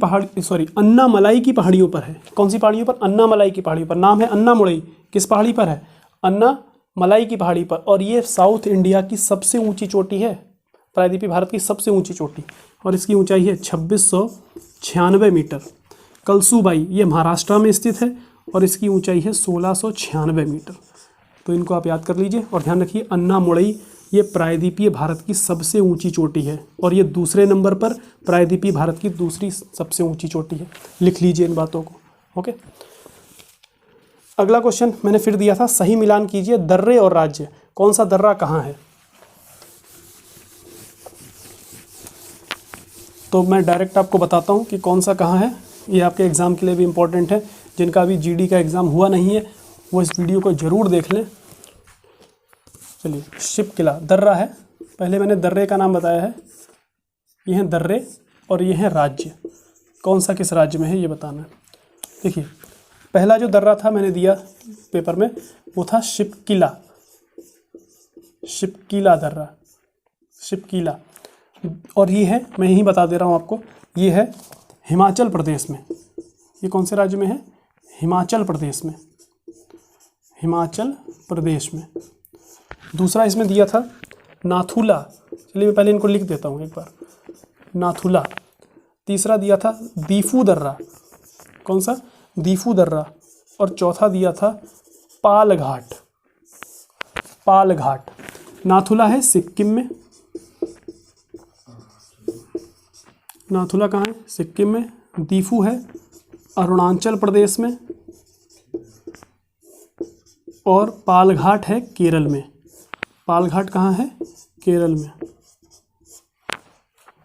A: अन्नामलाई की पहाड़ियों पर है। कौन सी पहाड़ियों पर? अन्नामलाई की पहाड़ियों पर। नाम है अन्नामुड़ई। किस पहाड़ी पर है? अन्नामलाई की पहाड़ी पर, और ये साउथ इंडिया की सबसे ऊंची चोटी है, प्रायद्वीपीय भारत की सबसे ऊंची चोटी, और इसकी ऊंचाई है 2696 मीटर। कलसूबाई ये महाराष्ट्र में स्थित है, और इसकी ऊंचाई है 1696 मीटर। तो इनको आप याद कर लीजिए, और ध्यान रखिए अन्नामुड़ई ये प्रायद्वीपीय भारत की सबसे ऊंची चोटी है, और ये दूसरे नंबर पर प्रायद्वीपीय भारत की दूसरी सबसे ऊंची चोटी है। लिख लीजिए इन बातों को। ओके, अगला क्वेश्चन मैंने फिर दिया था, सही मिलान कीजिए दर्रे और राज्य। कौन सा दर्रा कहाँ है? तो मैं डायरेक्ट आपको बताता हूँ कि कौन सा कहाँ है। ये आपके एग्ज़ाम के लिए भी इम्पोर्टेंट है। जिनका अभी GD का एग्ज़ाम हुआ नहीं है वो इस वीडियो को ज़रूर देख लें। चलिए, शिप किला दर्रा है। पहले मैंने दर्रे का नाम बताया है। ये हैं दर्रे और ये हैं राज्य। कौन सा किस राज्य में है ये बताना है। देखिए, पहला जो दर्रा था मैंने दिया पेपर में, वो था शिपकिला, शिपकिला दर्रा, शिपकिला। और ये है, मैं यही बता दे रहा हूँ आपको, ये है हिमाचल प्रदेश में। ये कौन से राज्य में है? हिमाचल प्रदेश में, हिमाचल प्रदेश में। दूसरा इसमें दिया था नाथुला। चलिए मैं पहले इनको लिख देता हूँ एक बार, नाथुला। तीसरा दिया था दीफू दर्रा। कौन सा? दीफू दर्रा। और चौथा दिया था पालघाट, पालघाट। नाथुला है सिक्किम में, नाथुला कहाँ है? सिक्किम में। दीफू है अरुणाचल प्रदेश में, और पालघाट है केरल में। पालघाट कहाँ है? केरल में।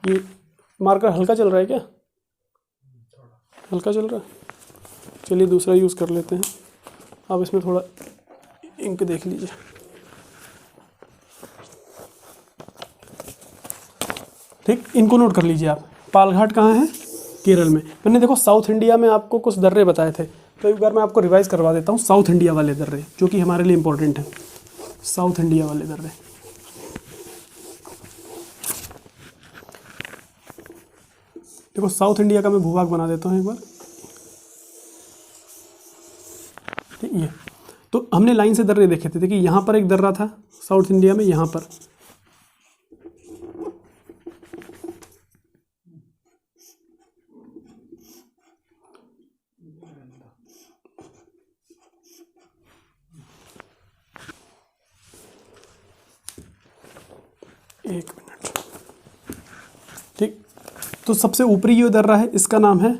A: ये मार्कर हल्का चल रहा है क्या? हल्का चल रहा है? चलिए दूसरा यूज़ कर लेते हैं। अब इसमें थोड़ा इंक देख लीजिए। ठीक, इनको नोट कर लीजिए आप। पालघाट कहाँ है? केरल में। मैंने देखो साउथ इंडिया में आपको कुछ दर्रे बताए थे, तो एक बार मैं आपको रिवाइज करवा देता हूँ साउथ इंडिया वाले दर्रे, जो कि हमारे लिए इंपॉर्टेंट हैं। साउथ इंडिया वाले दर्रे, देखो साउथ इंडिया का मैं भूभाग बना देता हूँ एक बार। ठीक, ये तो हमने लाइन से दर्रे देखे थे। देखिए यहाँ पर एक दर्रा था साउथ इंडिया में, यहाँ पर। एक मिनट। ठीक, तो तो सबसे ऊपरी जो दर्रा है इसका नाम है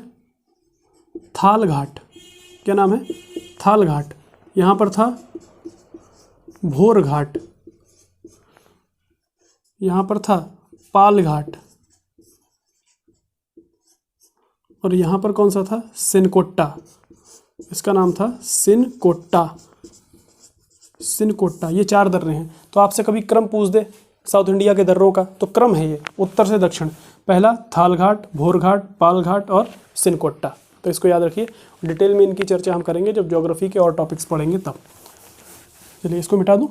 A: थाल घाट। क्या नाम है? थाल घाट। यहाँ पर था भोर घाट, यहाँ पर था पाल घाट, और यहाँ पर कौन सा था? सिनकोट्टा। इसका नाम था सिनकोट्टा। सिनकोट्टा। ये 4 दर्रे हैं। तो आपसे कभी क्रम पूछ दे साउथ इंडिया के दर्रों का, तो क्रम है ये उत्तर से दक्षिण। पहला थाल घाट, भोर घाट, पाल घाट और सिनकोट्टा। तो इसको याद रखिए। डिटेल में इनकी चर्चा हम करेंगे जब ज्योग्राफी के और टॉपिक्स पढ़ेंगे तब। चलिए इसको मिटा दूं।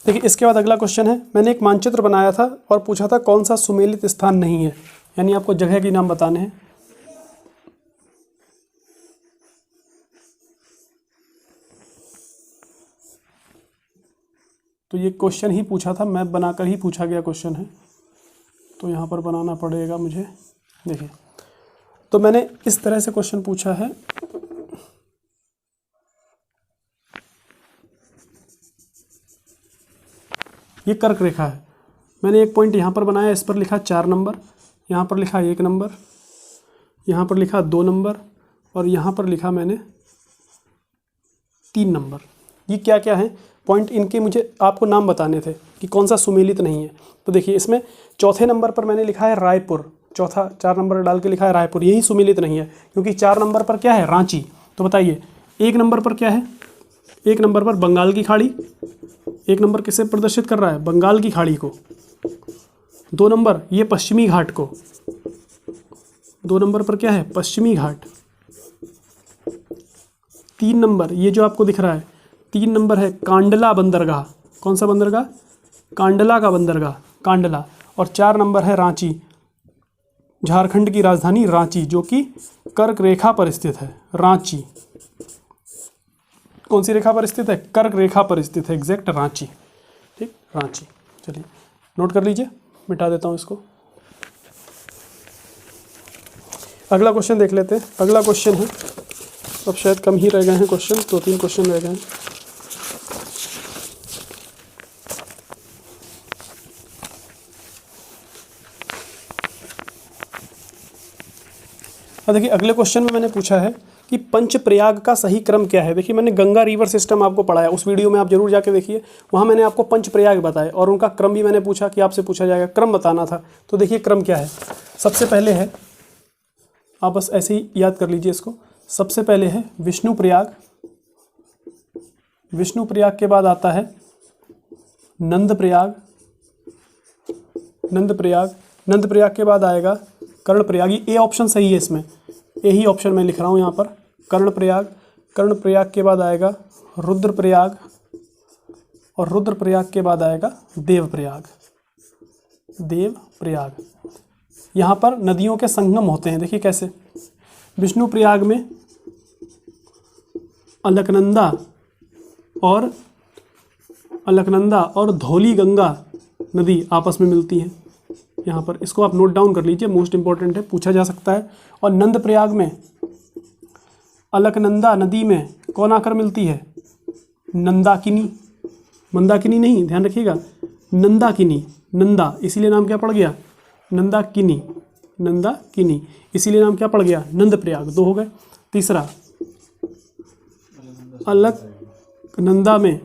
A: देखिए इसके बाद अगला क्वेश्चन है, मैंने एक मानचित्र बनाया था और पूछा था कौन सा सुमेलित स्थान नहीं है, यानी आपको जगह के नाम बताने हैं। तो ये क्वेश्चन ही पूछा था, मैप बनाकर ही पूछा गया क्वेश्चन है, तो यहाँ पर बनाना पड़ेगा मुझे। देखिए तो मैंने इस तरह से क्वेश्चन पूछा है। ये कर्क रेखा है। मैंने एक पॉइंट यहाँ पर बनाया, इस पर लिखा 4 नंबर, यहाँ पर लिखा 1 नंबर, यहाँ पर लिखा 2 नंबर और यहाँ पर लिखा मैंने 3 नंबर। ये क्या क्या है पॉइंट, इनके मुझे आपको नाम बताने थे कि कौन सा सुमेलित नहीं है। तो देखिए इसमें चौथे नंबर पर मैंने लिखा है रायपुर। चौथा 4 नंबर डाल के लिखा है रायपुर, यही सुमेलित नहीं है क्योंकि 4 नंबर पर क्या है? रांची। तो बताइए 1 नंबर पर क्या है? 1 नंबर पर बंगाल की खाड़ी। 1 नंबर किसे प्रदर्शित कर रहा है? बंगाल की खाड़ी को। 2 नंबर ये पश्चिमी घाट को। 2 नंबर पर क्या है? पश्चिमी घाट। 3 नंबर ये जो आपको दिख रहा है, 3 नंबर है कांडला बंदरगाह। कौन सा बंदरगाह? कांडला का बंदरगाह, कांडला। और 4 नंबर है रांची, झारखंड की राजधानी रांची, जो कि कर्क रेखा पर स्थित है। रांची कौन सी रेखा पर स्थित है? कर्क रेखा पर स्थित है, एग्जैक्ट रांची। ठीक, रांची। चलिए नोट कर लीजिए, मिटा देता हूँ इसको। अगला क्वेश्चन देख लेते हैं। अगला क्वेश्चन है, अब शायद कम ही रह गए हैं क्वेश्चन, 2-3 क्वेश्चन रह गए हैं। अब देखिए अगले क्वेश्चन में मैंने पूछा है कि पंचप्रयाग का सही क्रम क्या है। देखिए मैंने गंगा रिवर सिस्टम आपको पढ़ाया, उस वीडियो में आप जरूर जाके देखिए, वहाँ मैंने आपको पंचप्रयाग बताए और उनका क्रम भी मैंने पूछा कि आपसे पूछा जाएगा, क्रम बताना था। तो देखिए क्रम क्या है। सबसे पहले है, आप बस ऐसे ही याद कर लीजिए इसको। सबसे पहले है विष्णु प्रयाग। विष्णु प्रयाग के बाद आता है नंद प्रयाग। नंद प्रयाग, नंद प्रयाग के बाद आएगा कर्ण प्रयाग। ये ए ऑप्शन सही है, इसमें ए ही ऑप्शन मैं लिख रहा हूँ यहाँ पर। कर्ण प्रयाग, कर्ण प्रयाग के बाद आएगा रुद्र प्रयाग और रुद्र प्रयाग के बाद आएगा देव प्रयाग। देव प्रयाग। यहाँ पर नदियों के संगम होते हैं। देखिए कैसे, विष्णु प्रयाग में अलकनंदा और धौली गंगा नदी आपस में मिलती हैं। यहाँ पर इसको आप नोट डाउन कर लीजिए, मोस्ट इंपॉर्टेंट है, पूछा जा सकता है। और नंद प्रयाग में अलकनंदा नदी में कौन आकर मिलती है? नंदाकिनी। मंदाकिनी नहीं, ध्यान रखिएगा, नंदाकिनी। नंदा इसीलिए नाम क्या पड़ गया? नंदाकिनी। नंदाकिनी इसीलिए नाम क्या पड़ गया? नंद प्रयाग। 2 हो गए। तीसरा, अलकनंदा में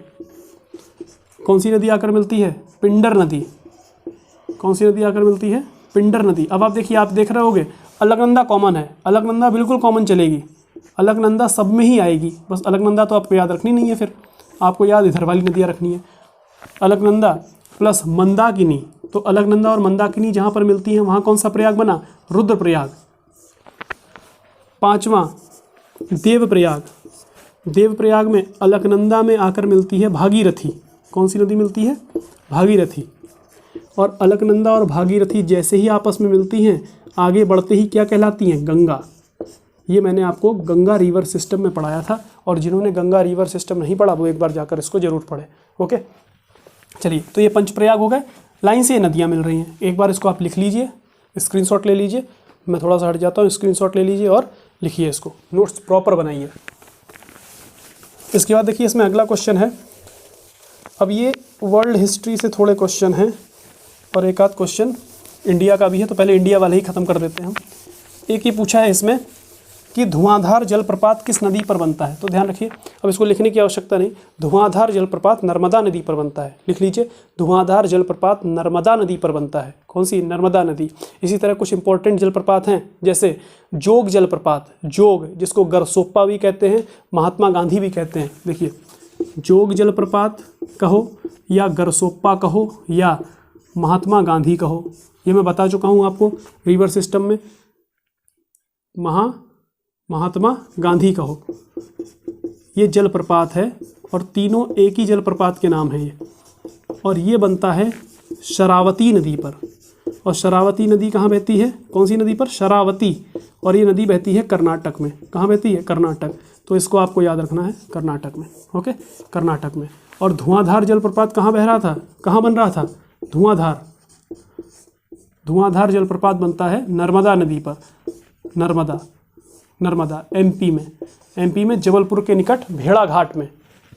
A: कौन सी नदी आकर मिलती है? पिंडर नदी। कौन सी नदी आकर मिलती है? पिंडर नदी। अब आप देखिए, आप देख रहे होगे अलकनंदा कॉमन है, अलकनंदा बिल्कुल कॉमन चलेगी, अलकनंदा सब में ही आएगी। बस अलकनंदा तो आपको याद रखनी नहीं है, फिर आपको याद इधर वाली नदियाँ रखनी है। अलकनंदा प्लस मंदाकिनी, तो अलकनंदा और मंदाकिनी जहाँ पर मिलती हैं वहाँ कौन सा प्रयाग बना? रुद्र प्रयाग। 5वां देव प्रयाग। देव प्रयाग में अलकनंदा में आकर मिलती है भागीरथी। कौन सी नदी मिलती है? भागीरथी। और अलकनंदा और भागीरथी जैसे ही आपस में मिलती हैं, आगे बढ़ते ही क्या कहलाती हैं? गंगा। ये मैंने आपको गंगा रिवर सिस्टम में पढ़ाया था, और जिन्होंने गंगा रिवर सिस्टम नहीं पढ़ा वो एक बार जाकर इसको जरूर पढ़े। ओके, चलिए, तो ये पंचप्रयाग हो गए। लाइन से ये नदियाँ मिल रही हैं। एक बार इसको आप लिख लीजिए, स्क्रीनशॉट ले लीजिए। मैं थोड़ा सा हट जाता हूँ, स्क्रीनशॉट ले लीजिए और लिखिए इसको, नोट्स प्रॉपर बनाइए। इसके बाद देखिए इसमें अगला क्वेश्चन है, अब ये वर्ल्ड हिस्ट्री से थोड़े क्वेश्चन हैं और एक आध क्वेश्चन इंडिया का भी है, तो पहले इंडिया वाले ही ख़त्म कर देते हैं हम। एक ये पूछा है इसमें कि धुआंधार जलप्रपात किस नदी पर बनता है, तो ध्यान रखिए, अब इसको लिखने की आवश्यकता नहीं। धुआंधार जलप्रपात नर्मदा नदी पर बनता है, लिख लीजिए, धुआंधार जलप्रपात नर्मदा नदी पर बनता है। कौन सी? नर्मदा नदी। इसी तरह कुछ इंपॉर्टेंट जलप्रपात हैं, जैसे जोग जलप्रपात, जोग जिसको गरसोप्पा भी कहते हैं, महात्मा गांधी भी कहते हैं। देखिए, जोग जलप्रपात कहो या गरसोप्पा कहो या महात्मा गांधी कहो, ये मैं बता चुका हूँ आपको रिवर सिस्टम में। महात्मा गांधी कहो, ये जलप्रपात है और तीनों एक ही जलप्रपात के नाम हैं ये, और ये बनता है शरावती नदी पर। और शरावती नदी कहाँ बहती है? कौन सी नदी पर? शरावती। और ये नदी बहती है कर्नाटक में। कहाँ बहती है? कर्नाटक। तो इसको आपको याद रखना है, कर्नाटक में। ओके, कर्नाटक में। और धुआंधार जलप्रपात कहाँ बह रहा था, कहाँ बन रहा था? धुआंधार जलप्रपात बनता है नर्मदा नदी पर। नर्मदा एमपी में जबलपुर के निकट भेड़ाघाट में,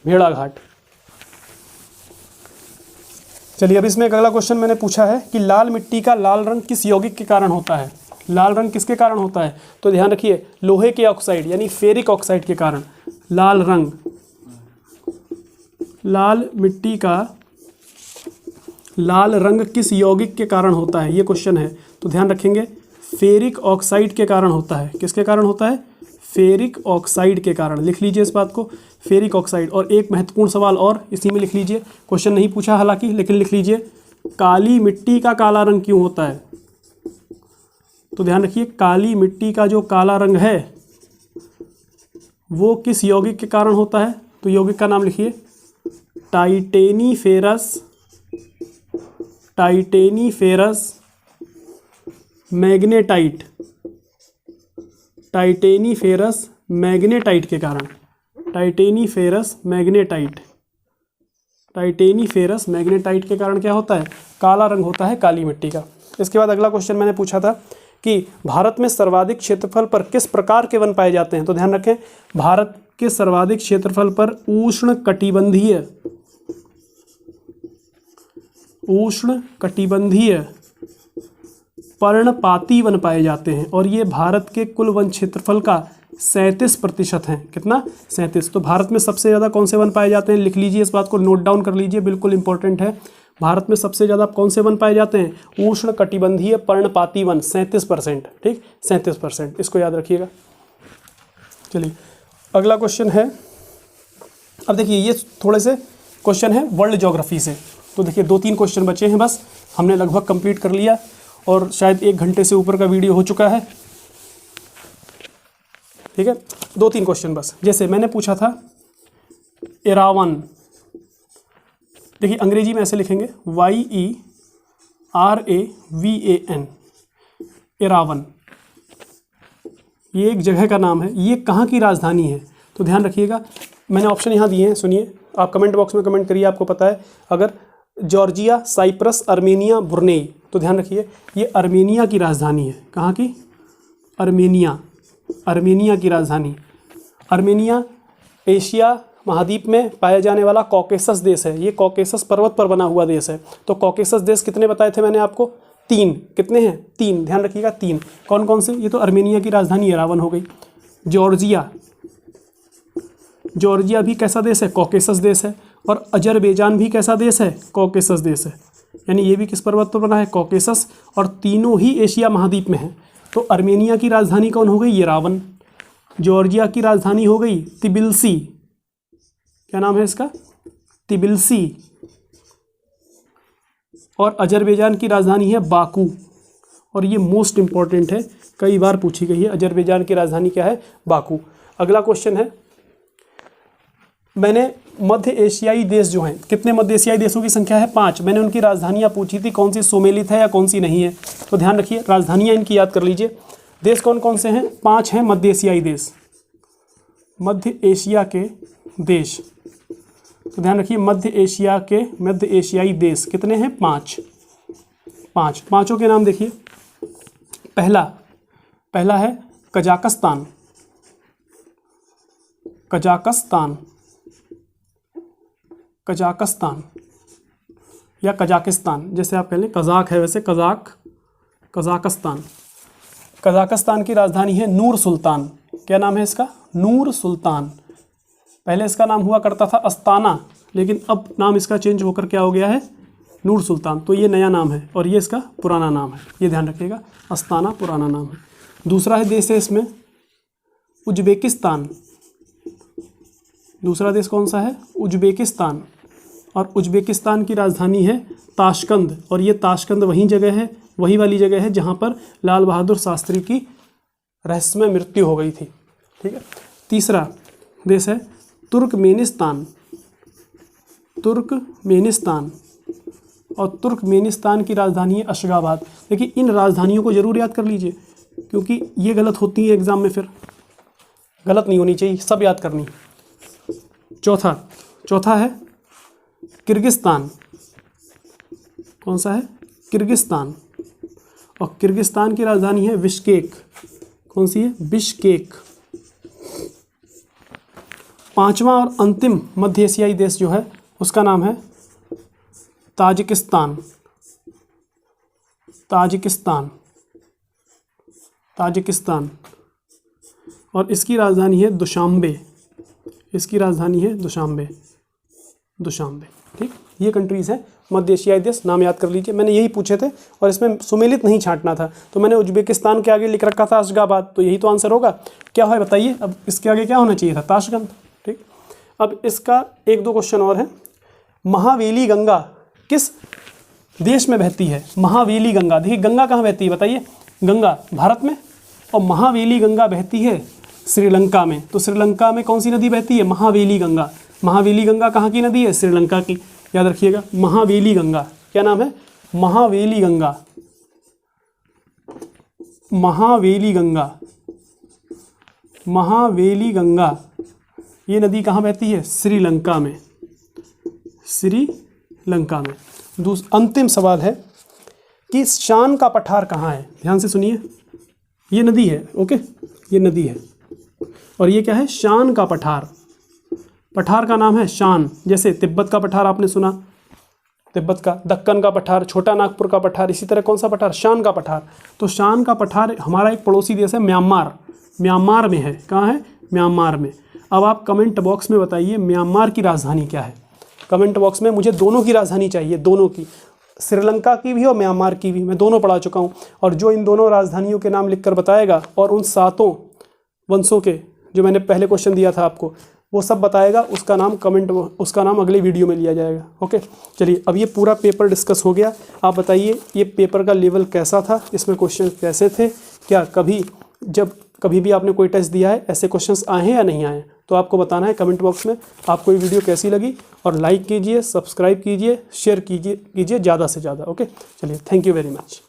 A: भेड़ाघाट। चलिए, अब इसमें एक अगला क्वेश्चन मैंने पूछा है कि लाल मिट्टी का लाल रंग किस यौगिक के कारण होता है? लाल रंग किसके कारण होता है? तो ध्यान रखिए, लोहे के ऑक्साइड यानी फेरिक ऑक्साइड के कारण लाल रंग, लाल मिट्टी का लाल रंग किस यौगिक के कारण होता है, ये क्वेश्चन है। तो ध्यान रखेंगे, फेरिक ऑक्साइड के कारण होता है। किसके कारण होता है? फेरिक ऑक्साइड के कारण। लिख लीजिए इस बात को, फेरिक ऑक्साइड। और एक महत्वपूर्ण सवाल और इसी में लिख लीजिए, क्वेश्चन नहीं पूछा हालांकि, लेकिन लिख लीजिए, काली मिट्टी का काला रंग क्यों होता है? तो ध्यान रखिए, काली मिट्टी का जो काला रंग है वो किस यौगिक के कारण होता है? तो यौगिक का नाम लिखिए, टाइटेनीफेरस मैग्नेटाइट। टाइटेनीफेरस मैग्नेटाइट के कारण, टाइटेनीफेरस मैग्नेटाइट के कारण क्या होता है? काला रंग होता है काली मिट्टी का। इसके बाद अगला क्वेश्चन मैंने पूछा था कि भारत में सर्वाधिक क्षेत्रफल पर किस प्रकार के वन पाए जाते हैं? तो ध्यान रखें, भारत के सर्वाधिक क्षेत्रफल पर उष्ण कटिबंधीय पर्णपाती वन पाए जाते हैं, और ये भारत के कुल वन क्षेत्रफल का 37% है। कितना? 37। तो भारत में सबसे ज़्यादा कौन से वन पाए जाते हैं? लिख लीजिए इस बात को, नोट डाउन कर लीजिए, बिल्कुल इंपॉर्टेंट है। भारत में सबसे ज़्यादा कौन से वन पाए जाते हैं? उष्ण कटिबंधीय पर्णपाती वन, 37%। ठीक, 37%, इसको याद रखिएगा। चलिए, अगला क्वेश्चन है, अब देखिए ये थोड़े से क्वेश्चन है वर्ल्ड ज्योग्राफी से। तो देखिए 2-3 क्वेश्चन बचे हैं बस, हमने लगभग कंप्लीट कर लिया और शायद 1 घंटे से ऊपर का वीडियो हो चुका है। ठीक है, 2-3 क्वेश्चन बस। जैसे मैंने पूछा था इरावन, देखिए अंग्रेजी में ऐसे लिखेंगे YERAVAN, इरावन। ये एक जगह का नाम है, ये कहाँ की राजधानी है? तो ध्यान रखिएगा, मैंने ऑप्शन यहाँ दिए हैं, सुनिए, आप कमेंट बॉक्स में कमेंट करिए आपको पता है। अगर जॉर्जिया, साइप्रस, अर्मेनिया, ब्रुनेई, तो ध्यान रखिए ये अर्मेनिया की राजधानी है। कहाँ की? अर्मेनिया की राजधानी। अर्मेनिया एशिया महाद्वीप में पाया जाने वाला कॉकेसस देश है। ये कॉकेसस पर्वत पर बना हुआ देश है। तो कॉकेसस देश कितने बताए थे मैंने आपको? 3। कितने हैं? 3, ध्यान रखिएगा 3। कौन कौन से? ये तो अर्मेनिया की राजधानी इरावन हो गई। जॉर्जिया भी कैसा देश है? कॉकेसस देश है। और अजरबैजान भी कैसा देश है? कॉकेसस देश है। यानी ये भी किस पर्वत पर बना है? कॉकेसस। और तीनों ही एशिया महाद्वीप में है। तो अर्मेनिया की राजधानी कौन हो गई? येरावन। जॉर्जिया की राजधानी हो गई तिबिलसी। क्या नाम है इसका? तिबिलसी। और अजरबैजान की राजधानी है बाकू। और ये मोस्ट इंपॉर्टेंट है, कई बार पूछी गई है, अजरबैजान की राजधानी क्या है? बाकू। अगला क्वेश्चन है, मैंने मध्य एशियाई देश जो हैं, कितने मध्य एशियाई देशों की संख्या है? 5। मैंने उनकी राजधानियाँ पूछी थी, कौन सी सुमेलित है या कौन सी नहीं है। तो ध्यान रखिए, राजधानियाँ इनकी याद कर लीजिए। देश कौन कौन से हैं? 5 हैं मध्य एशियाई देश, मध्य एशिया के देश। तो ध्यान रखिए, मध्य एशियाई देश कितने हैं? 5। पाँचों के नाम देखिए। पहला है कजाकिस्तान। कजाकिस्तान या कजाकिस्तान, जैसे आप कह लें कज़ाक है वैसे कज़ाकिस्तान। कज़ाकिस्तान की राजधानी है नूर सुल्तान। क्या नाम है इसका? नूर सुल्तान। पहले इसका नाम हुआ करता था अस्ताना, लेकिन अब नाम इसका चेंज होकर क्या हो गया है? नूर सुल्तान। तो ये नया नाम है और ये इसका पुराना नाम है, ये ध्यान रखिएगा, अस्ताना पुराना नाम है। दूसरा है देश है इसमें उज्बेकिस्तान। दूसरा देश कौन सा है? उज्बेकिस्तान। और उज्बेकिस्तान की राजधानी है ताशकंद, और ये ताशकंद वही जगह है, वही वाली जगह है जहाँ पर लाल बहादुर शास्त्री की रहस्यमय मृत्यु हो गई थी। ठीक है। तीसरा देश है तुर्कमेनिस्तान। तुर्कमेनिस्तान, और तुर्कमेनिस्तान की राजधानी है अशगाबाद। देखिए इन राजधानियों को जरूर याद कर लीजिए, क्योंकि ये गलत होती है एग्जाम में, फिर गलत नहीं होनी चाहिए, सब याद करनी। चौथा है किर्गिस्तान। कौन सा है? किर्गिस्तान। और किर्गिस्तान की राजधानी है बिश्केक। कौन सी है? बिश्केक। पांचवा और अंतिम मध्य एशियाई देश जो है उसका नाम है ताजिकिस्तान। Tajikistan, Tajikistan. और इसकी राजधानी है दुशांबे। इसकी राजधानी है दुशांबे। दुशांबे। ठीक, ये कंट्रीज़ हैं मध्य एशियाई देश, नाम याद कर लीजिए। मैंने यही पूछे थे और इसमें सुमेलित नहीं छांटना था, तो मैंने उज्बेकिस्तान के आगे लिख रखा था अशगाबाद, तो यही तो आंसर होगा। क्या है बताइए? अब इसके आगे क्या होना चाहिए था? ताशकंद। ठीक, अब इसका एक दो क्वेश्चन और है। महावेली गंगा किस देश में बहती है? महावेली गंगा, देखिए गंगा कहाँ बहती है बताइए? गंगा भारत में, और महावेली गंगा बहती है श्रीलंका में। तो श्रीलंका में कौन सी नदी बहती है? महावेली गंगा। महावेली गंगा कहाँ की नदी है? श्रीलंका की, याद रखिएगा। महावेली गंगा, क्या नाम है? महावेली गंगा। महावेली गंगा, महावेली गंगा, ये नदी कहाँ बहती है? श्रीलंका में। श्रीलंका में। अंतिम सवाल है कि शान का पठार कहाँ है? ध्यान से सुनिए, ये नदी है, ओके, ये नदी है, और ये क्या है? शान का पठार। पठार का नाम है शान। जैसे तिब्बत का पठार आपने सुना, तिब्बत का, दक्कन का पठार, छोटा नागपुर का पठार, इसी तरह कौन सा पठार? शान का पठार। तो शान का पठार हमारा एक पड़ोसी देश है म्यांमार। म्यांमार में है। कहाँ है? म्यांमार में। अब आप कमेंट बॉक्स में बताइए म्यांमार की राजधानी क्या है? कमेंट बॉक्स में मुझे दोनों की राजधानी चाहिए, दोनों की, श्रीलंका की भी और म्यांमार की भी। मैं दोनों पढ़ा चुका हूँ, और जो इन दोनों राजधानियों के नाम लिखकर बताएगा और उन 7 वंशों के जो मैंने पहले क्वेश्चन दिया था आपको, वो सब बताएगा, उसका नाम अगले वीडियो में लिया जाएगा। ओके, चलिए अब ये पूरा पेपर डिस्कस हो गया। आप बताइए ये पेपर का लेवल कैसा था, इसमें क्वेश्चन कैसे थे? क्या कभी भी आपने कोई टेस्ट दिया है, ऐसे क्वेश्चंस आए हैं या नहीं आए? तो आपको बताना है कमेंट बॉक्स में। आपको ये वीडियो कैसी लगी, और लाइक कीजिए, सब्सक्राइब कीजिए, शेयर कीजिए ज़्यादा से ज़्यादा। ओके, चलिए, थैंक यू वेरी मच।